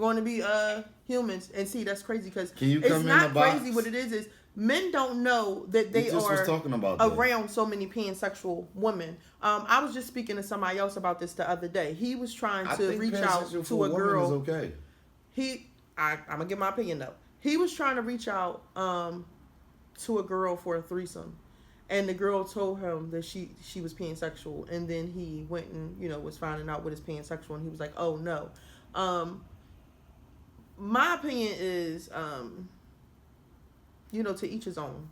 humans. And see, that's crazy because Can you it's come in not the box? crazy. What it is men don't know that they We just was are talking about that. around so many pansexual women. I was just speaking to somebody else about this the other day. He was trying I to think reach out pansexual to for a women girl. is okay. I'm gonna give my opinion though. He was trying to reach out to a girl for a threesome, and the girl told him that she was pansexual, and then he went and was finding out what is pansexual, and he was like, oh no. My opinion is to each his own.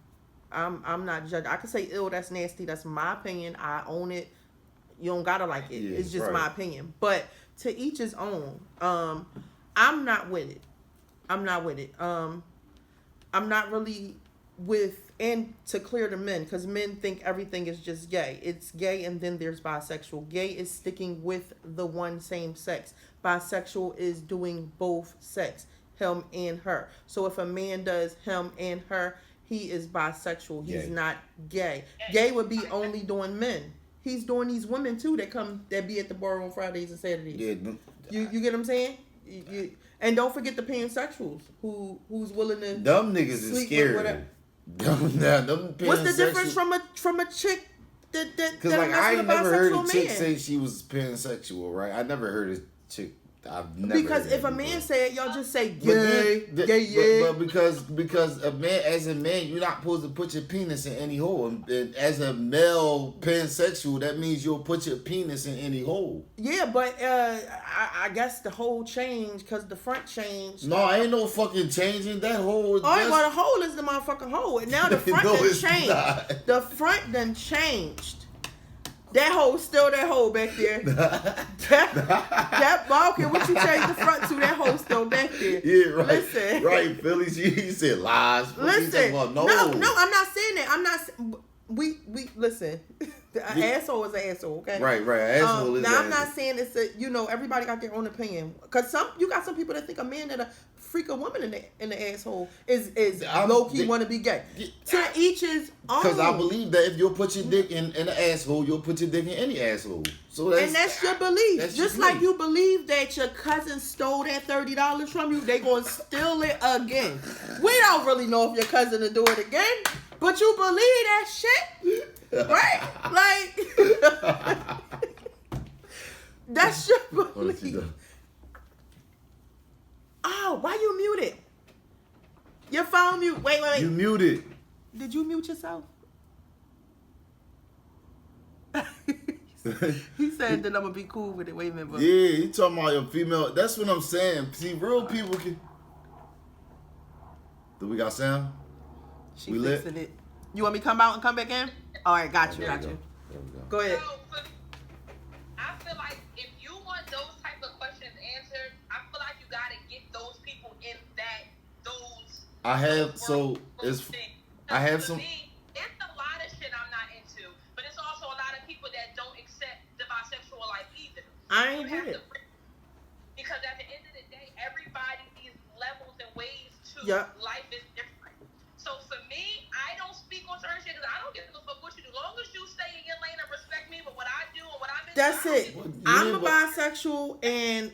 I'm not judging. I could say, ew, that's nasty. That's my opinion. I own it. You don't gotta like it. Yeah, It's just right. my opinion. But to each his own. I'm not with it. I'm not really with, and to clear the men, because men think everything is just gay. It's gay and then there's bisexual. Gay is sticking with the one same sex. Bisexual is doing both sex, him and her. So if a man does him and her, he is bisexual. He's Gay. not gay. Gay would be only doing men. He's doing these women too that be at the bar on Fridays and Saturdays. Yeah. You get what I'm saying? And don't forget the pansexuals who's willing to Them niggas is sleep with scary. whatever. Them What's the pansexual- difference from a chick that Cause like I ain't never heard a bisexual chick man? say she was pansexual, right? I never heard a chick. I've never. Because heard if that a man before. say it, y'all just say But gay, then- gay, yeah. But because a man, as a man, you're not supposed to put your penis in any hole. And as a male pansexual, that means you'll put your penis in any hole. Yeah, but I guess the whole changed because the front changed. No, ain't no fucking changing that hole. Is All right, just, well, the hole is the motherfucking hole. And now the front No, done it's changed. not. The front done changed. That hole's still that hole back there. that I don't care what you change the front to, that hole's still back there. Yeah, right. Listen. Right, Philly. You said lies. What you Listen. talking about? No, I'm not saying that. I'm not. We listen. An asshole is an asshole. Okay. Right. Asshole is now I'm an not asshole. saying it's everybody got their own opinion. Cause you got some people that think a man that a freak a woman in the asshole is low key want to be gay. To each his own. Because I believe that if you'll put your dick in an asshole, you'll put your dick in any asshole. So that's your belief. that's Just just like me. you believe that your cousin stole that $30 from you, they gonna steal it again. We don't really know if your cousin will do it again. But you believe that shit, right? Like, that's your belief. Oh, why you muted? Your phone mute. Wait. You muted. Did you mute yourself? He said that I'm gonna be cool with it. Wait a minute. But... Yeah, you talking about your female. That's what I'm saying. See, real people can. Do we got sound? She we fixing lit? it. You want me to come out and come back in? All right, got you. There we go. Go ahead. So, I feel like if you want those type of questions answered, I feel like you gotta get those people in those. I have so it's. I have some. Me, it's a lot of shit I'm not into, but it's also a lot of people that don't accept the bisexual life either. I ain't get it. Because at the end of the day, everybody's levels and ways to life is different. So for me, I don't speak on certain shit because I don't give a fuck what you do. As long as you stay in your lane and respect me, but what I do and what I'm into, That's it. I'm a bisexual and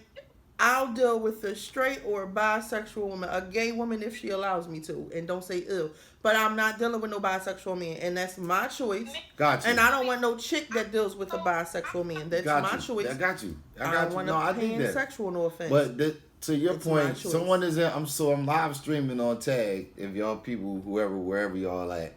I'll deal with a straight or a bisexual woman, a gay woman if she allows me to, and don't say ill. But I'm not dealing with no bisexual man, and that's my choice. Gotcha. And I don't want no chick that deals with a bisexual man. That's my choice. I got you. I don't want a pansexual, no offense. But to your point, someone is in. I'm live streaming on Tag. If y'all people, wherever y'all at,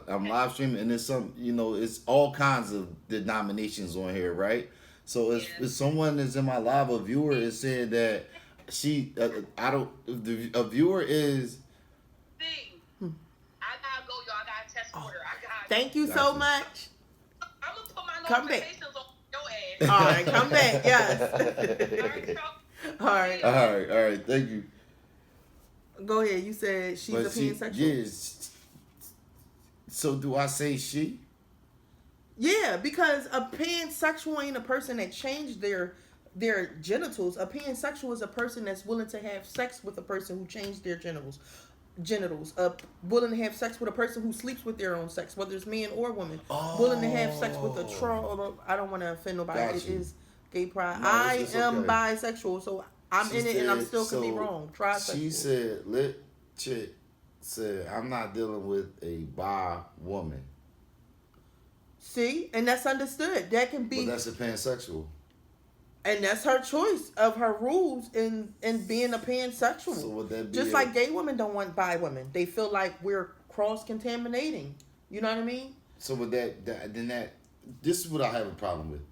I'm live streaming, and it's some, it's all kinds of denominations on here, right? So if someone is in my live, a viewer is saying that she, a viewer is. I gotta go, y'all. I got a test order. Thank you so much. I'm gonna put my notifications on your ass. All right, come back. Yes. All right. Thank you. Go ahead. You said she's a pansexual. Yes. So do I say she? Yeah, because a pansexual ain't a person that changed their genitals. A pansexual is a person that's willing to have sex with a person who changed their genitals. Willing to have sex with a person who sleeps with their own sex, whether it's man or woman. Willing to have sex with a troll. I don't want to offend nobody. It is gay pride. No, I am okay. Bisexual, so I'm in it, and I'm still could be wrong. Trisexual. She said, "Lit chick said I'm not dealing with a bi woman." See, and that's understood. That can be. But that's a pansexual. And that's her choice of her rules in being a pansexual. So would that be just like gay women don't want bi women? They feel like we're cross contaminating. You know what I mean? So with that this is what I have a problem with.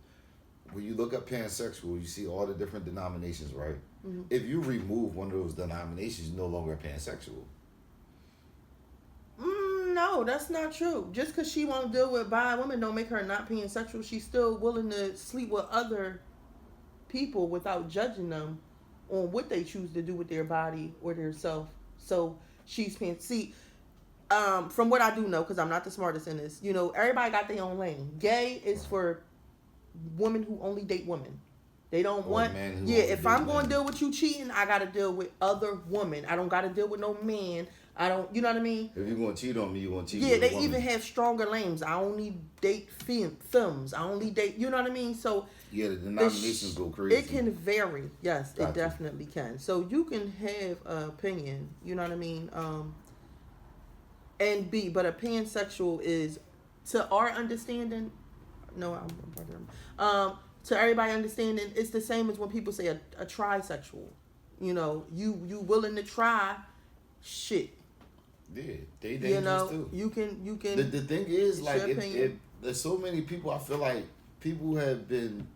When you look up pansexual, you see all the different denominations, right? Mm-hmm. If you remove one of those denominations, you're no longer a pansexual. No, that's not true. Just because she won't deal with bi women don't make her not pansexual. She's still willing to sleep with other people without judging them on what they choose to do with their body or their self. So she's see, from what I do know, because I'm not the smartest in this, everybody got their own lane. Gay is for women who only date women. They don't want. If I'm going to deal with you cheating, I got to deal with other women. I don't got to deal with no man. I don't. You know what I mean? If you're going to cheat on me, you're going to cheat. Yeah, they even have stronger lanes. I only date films. I only date. You know what I mean? So yeah, the denominations go crazy. It can vary. Yes, it definitely can. So you can have an opinion. You know what I mean? But a pansexual is, to our understanding. No, I'm to everybody understanding, it's the same as when people say a trisexual. You willing to try shit. Yeah, they dangerous too. You can. The thing is, like, if there's so many people, I feel like people have been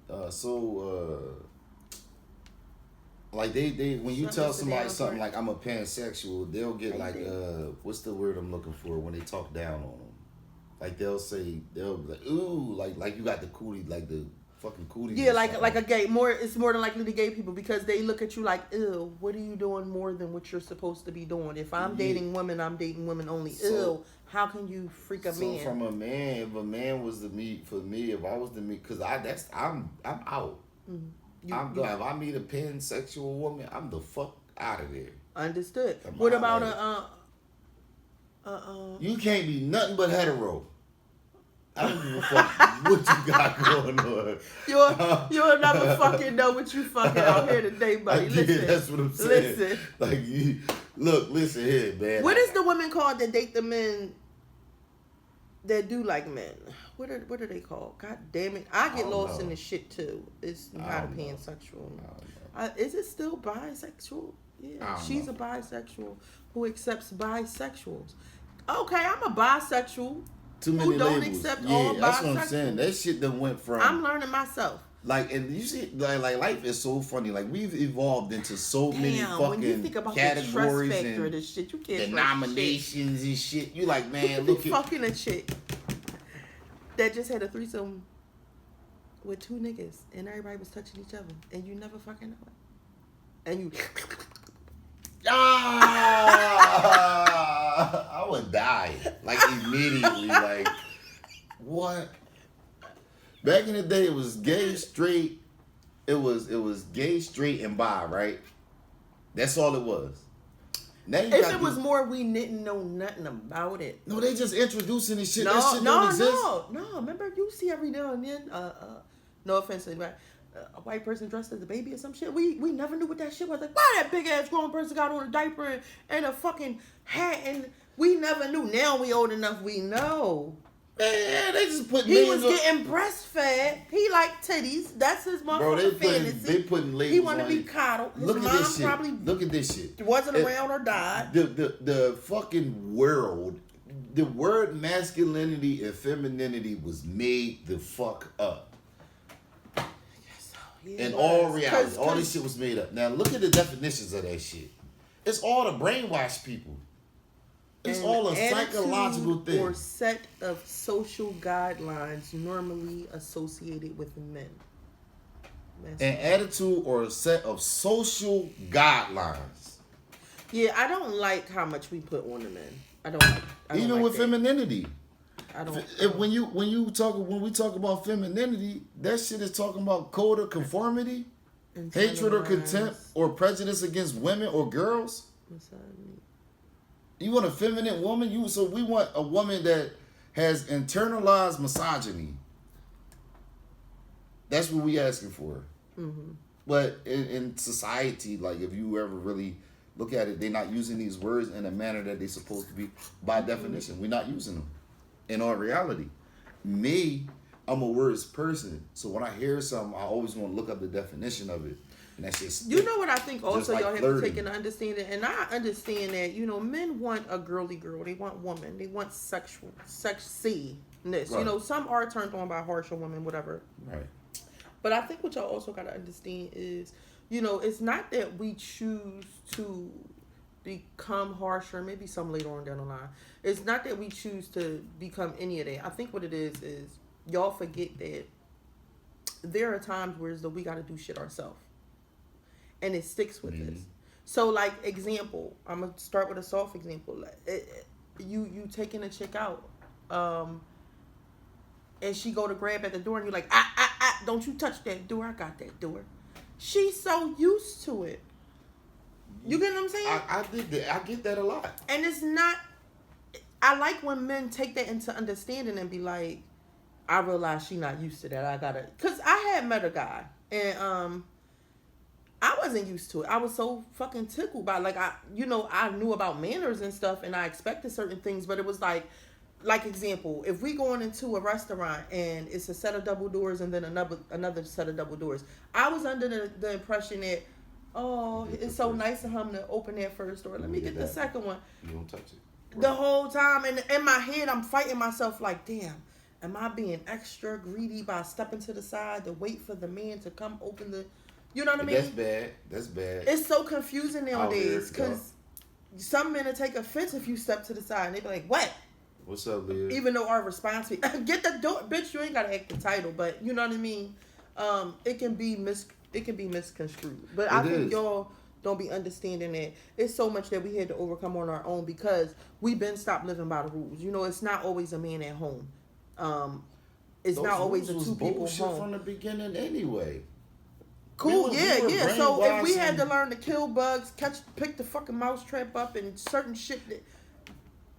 like they when you tell somebody something like I'm a pansexual, they'll get what's the word I'm looking for when they talk down on them? Like they'll be like, ooh, like you got the cootie, like the fucking cootie. Yeah, like a gay. It's more than likely the gay people, because they look at you like, ew, what are you doing more than what you're supposed to be doing? If I'm dating women, I'm dating women only. Ew, how can you freak a man? So from a man, if a man was the meat for me, if I was the meat, because I'm out. Mm-hmm. If I meet a pansexual woman, I'm the fuck out of there. Understood. What about you can't be nothing but hetero. I don't give a fuck what you got going on. You'll never fucking know what you fucking out here today, buddy. Listen, that's what I'm saying. Listen here, man. What is the women called that date the men that do like men. What are they called? God damn it! I get don't lost know. in this shit too. It's not a don't know. pansexual. I don't know. Is it still bisexual? Yeah, I don't she's know. a bisexual who accepts bisexuals. Okay, I'm a bisexual Too many who don't labels. accept Yeah, all that's what I'm saying. bisexuals. That shit done went from I'm learning myself. like, and you see, like life is so funny. Like we've evolved into so many Damn, when you fucking think about the trust categories factor of and this shit, you can't trust shit. denominations and shit. You like, man, You look be at fucking a chick that just had a threesome with 2 niggas and everybody was touching each other and you never fucking know it. And you I would die like immediately. Like what? Back in the day, it was gay, straight. It was gay, straight, and bi, right? That's all it was. Now you if got it was these- more, we didn't know nothing about it. no, they just introducing this shit. No, That shit don't exist. no. Remember, you see every now and then. No offense to anybody, a white person dressed as a baby or some shit. We never knew what that shit was. Like, why that big ass grown person got on a diaper and a fucking hat, and we never knew. Now we old enough, we know. Man, they just put He names was on- getting breastfed. He liked titties. That's his Bro, motherfucking fantasy. they putting labels. He wanted on to be it. coddled. His Look at mom this shit. probably Look at this shit. wasn't It- around or died. The fucking world, the word masculinity and femininity was made the fuck up. Yeah, In it all was. reality, all 'Cause- this shit was made up. Now look at the definitions of that shit. It's all to brainwash people. It's An all a attitude psychological thing. or set of social guidelines normally associated with men. That's An attitude or a set of social guidelines. Yeah, I don't like how much we put on the men. I don't Even like with that. femininity. I don't. When we talk about femininity, that shit is talking about code of conformity, hatred or contempt or prejudice against women or girls. Misogyny. You want a feminine woman? So we want a woman that has internalized misogyny. That's what we asking for. Mm-hmm. But in society, like if you ever really look at it, they're not using these words in a manner that they're supposed to be by definition. We're not using them. In all reality, me, I'm a words person. So when I hear something, I always want to look up the definition of it. And that's just You know what I think also Just like y'all have flirting. to take into understanding, and I understand that, men want a girly girl, they want woman, they want sexiness. Right. Some are turned on by harsher women, whatever. right. But I think what y'all also gotta understand is, it's not that we choose to become harsher, maybe some later on down the line. It's not that we choose to become any of that. I think what it is y'all forget that there are times where as though we gotta do shit ourselves. And it sticks with us. So, like, example, I'm gonna start with a soft example. You taking a chick out, and she go to grab at the door, and you're like, don't you touch that door? I got that door. She's so used to it. You get what I'm saying? I did that. I get that a lot. And it's not. I like when men take that into understanding and be like, I realize she not used to that. I gotta, cause I had met a guy and I wasn't used to it. I was so fucking tickled by I knew about manners and stuff, and I expected certain things, but it was like example, if we going into a restaurant and it's a set of double doors and then another set of double doors, I was under the impression that, oh, it's so nice of him to open that first door. Let me get the second one. You don't touch it. The whole time, and in my head, I'm fighting myself like, damn, am I being extra greedy by stepping to the side to wait for the man to come open the, you know what I mean? That's bad. It's so confusing nowadays here, because some men will take offense if you step to the side and they be like, what? What's up, Leah? Even though our response be, get the door, bitch, you ain't gotta act the title, but you know what I mean? It can be misconstrued. But I think y'all don't be understanding that it's so much that we had to overcome on our own because we been stopped living by the rules. It's not always a man at home. It's Those not always a rules two was people bullshit home. from the beginning anyway. Cool, we yeah. were So if we brainwashed had to and- learn to kill bugs, pick the fucking mousetrap up, and certain shit that,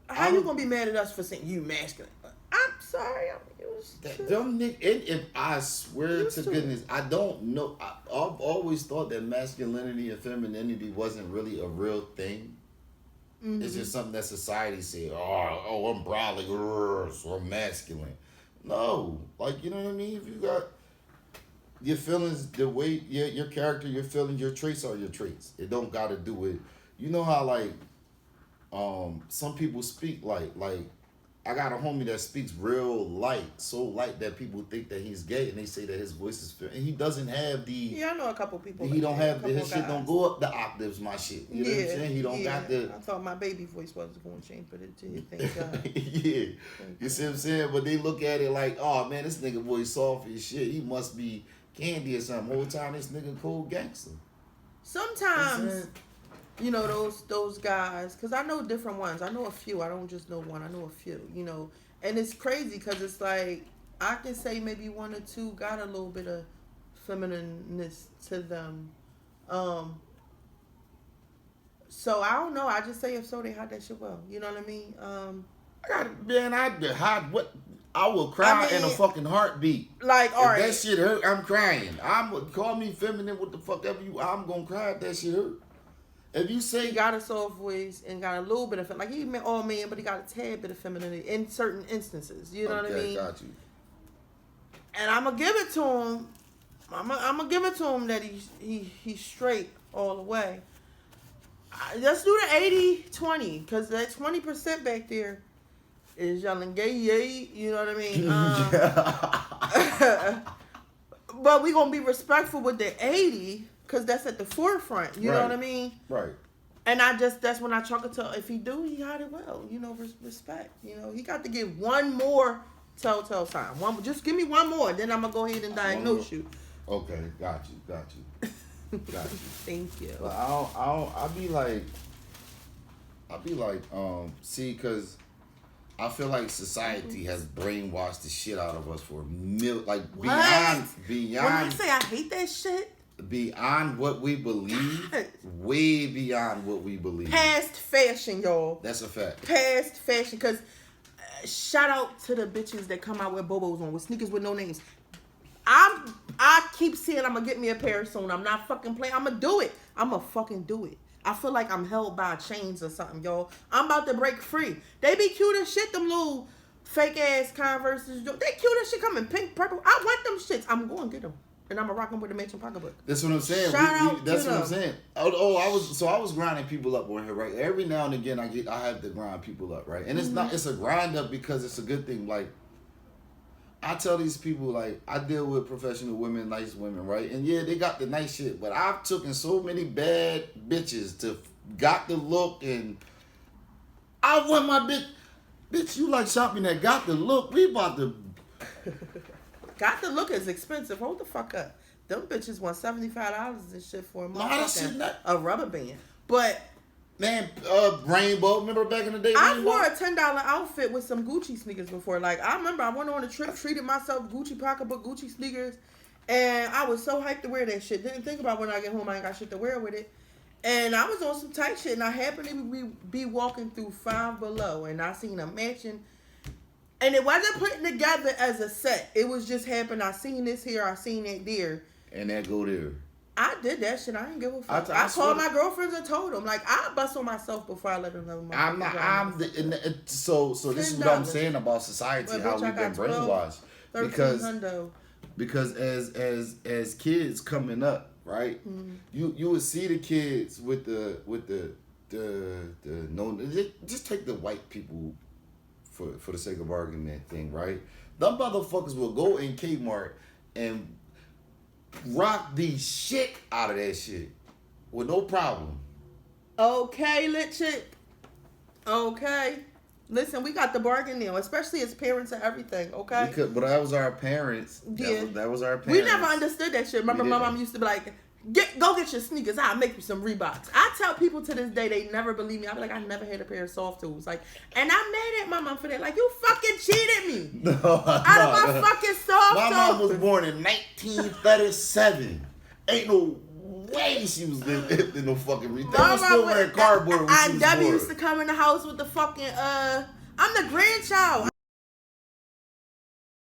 how you gonna be mad at us for saying you masculine? I'm sorry, I'm used to. Them if I swear Used to to goodness, I don't know. I've always thought that masculinity and femininity wasn't really a real thing. Mm-hmm. It's just something that society said. Oh, I'm brolic, so I'm masculine. No, like, you know what I mean? If you got your feelings, the way your character, your feelings, your traits are your traits. It don't got to do with, you know how like, some people speak like I got a homie that speaks real light, so light that people think that he's gay, and they say that his voice is and he doesn't have the. Yeah, I know a couple people. He don't have his shit. Don't go up the octaves. My shit. You know what I'm saying? He don't got the. I thought my baby voice wasn't going to change, but it did. Thank God. Yeah, you see what I'm saying? But they look at it like, oh man, this nigga voice soft as shit. He must be candy or something. Whole time this nigga cold gangster. Sometimes. You know, those guys, because I know different ones. I know a few. I don't just know one. I know a few, you know. And it's crazy because it's like, I can say maybe one or two got a little bit of feminineness to them. So, I don't know. I just say if so, they hide that shit well. You know what I mean? I will cry I mean, in a fucking heartbeat. Like, all if right. that shit hurt, I'm crying. Call me feminine, what the fuck ever you, I'm gonna cry if that shit hurt. If you say he got a soft voice and got a little bit of like he all man, but he got a tad bit of femininity in certain instances. You know what I mean? Got you. And I'm gonna give it to him. I'm gonna give it to him that he's straight all the way. Let's do the 80-20 because that 20% back there is yelling gay, yay. You know what I mean? But we gonna be respectful with the 80. Because that's at the forefront, you know what I mean? Right. And that's when I chalk it to, if he do, he hide it well, you know, respect. You know, he got to give one more telltale sign. Just give me one more, then I'm going to go ahead and diagnose you. Okay, got you. Thank you. But I be like, see, because I feel like society has brainwashed the shit out of us for beyond. When I say I hate that shit. Beyond what we believe, way beyond what we believe. Past fashion, y'all. That's a fact. Past fashion, because shout out to the bitches that come out with bobos on, with sneakers with no names. I keep saying I'm gonna get me a pair soon. I'm not fucking playing. I'm gonna do it. I'm gonna fucking do it. I feel like I'm held by chains or something, y'all. I'm about to break free. They be cute as shit, them little fake ass Converses. They cute as shit, come in pink, purple. I want them shits. I'm going to get them. And I'm gonna rock them with a matching pocketbook. That's what I'm saying. That's what I'm saying. I was grinding people up on here, right? Every now and again, I have to grind people up, right? And it's a grind up because it's a good thing. Like, I tell these people, like, I deal with professional women, nice women, right? And yeah, they got the nice shit, but I've taken so many bad bitches to got the look, and I want my bitch. You like shopping that got the look? We about to. Got the look is expensive. Hold the fuck up. Them bitches want $75 and shit for a rubber band. But man, Rainbow. Remember back in the day? I wore a $10 outfit with some Gucci sneakers before. Like I remember, I went on a trip, treated myself Gucci pocketbook, Gucci sneakers, and I was so hyped to wear that shit. Didn't think about when I get home, I ain't got shit to wear with it. And I was on some tight shit, and I happened to be walking through Five Below, and I seen a mansion. And it wasn't put together as a set. It was just happened. I seen this here. I seen that there. And that go there. I did that shit. I ain't give a fuck. I called my girlfriends and told them. Like, I bust on myself before I let them know. So this is what I'm saying about society, how we've been brainwashed. Because as kids coming up, right? Mm-hmm. You would see the kids with the no, just take the white people for the sake of argument thing, right? Them motherfuckers will go in Kmart and rock the shit out of that shit with no problem. Okay, lit chick. Okay. Listen, we got the bargain now, especially as parents and everything, okay? But that was our parents. Yeah. That was our parents. We never understood that shit. Remember, my mom used to be like, go get your sneakers. I'll make you some Reeboks. I tell people to this day, they never believe me. I be like, I never had a pair of soft toes. Like, and I'm mad at my mom for that. Like, you fucking cheated me. Out of my fucking soft toes. My mom was born in 1937. Ain't no way she was in no fucking Reeboks. They was still wearing cardboard when she was born. used to come in the house with the fucking, I'm the grandchild.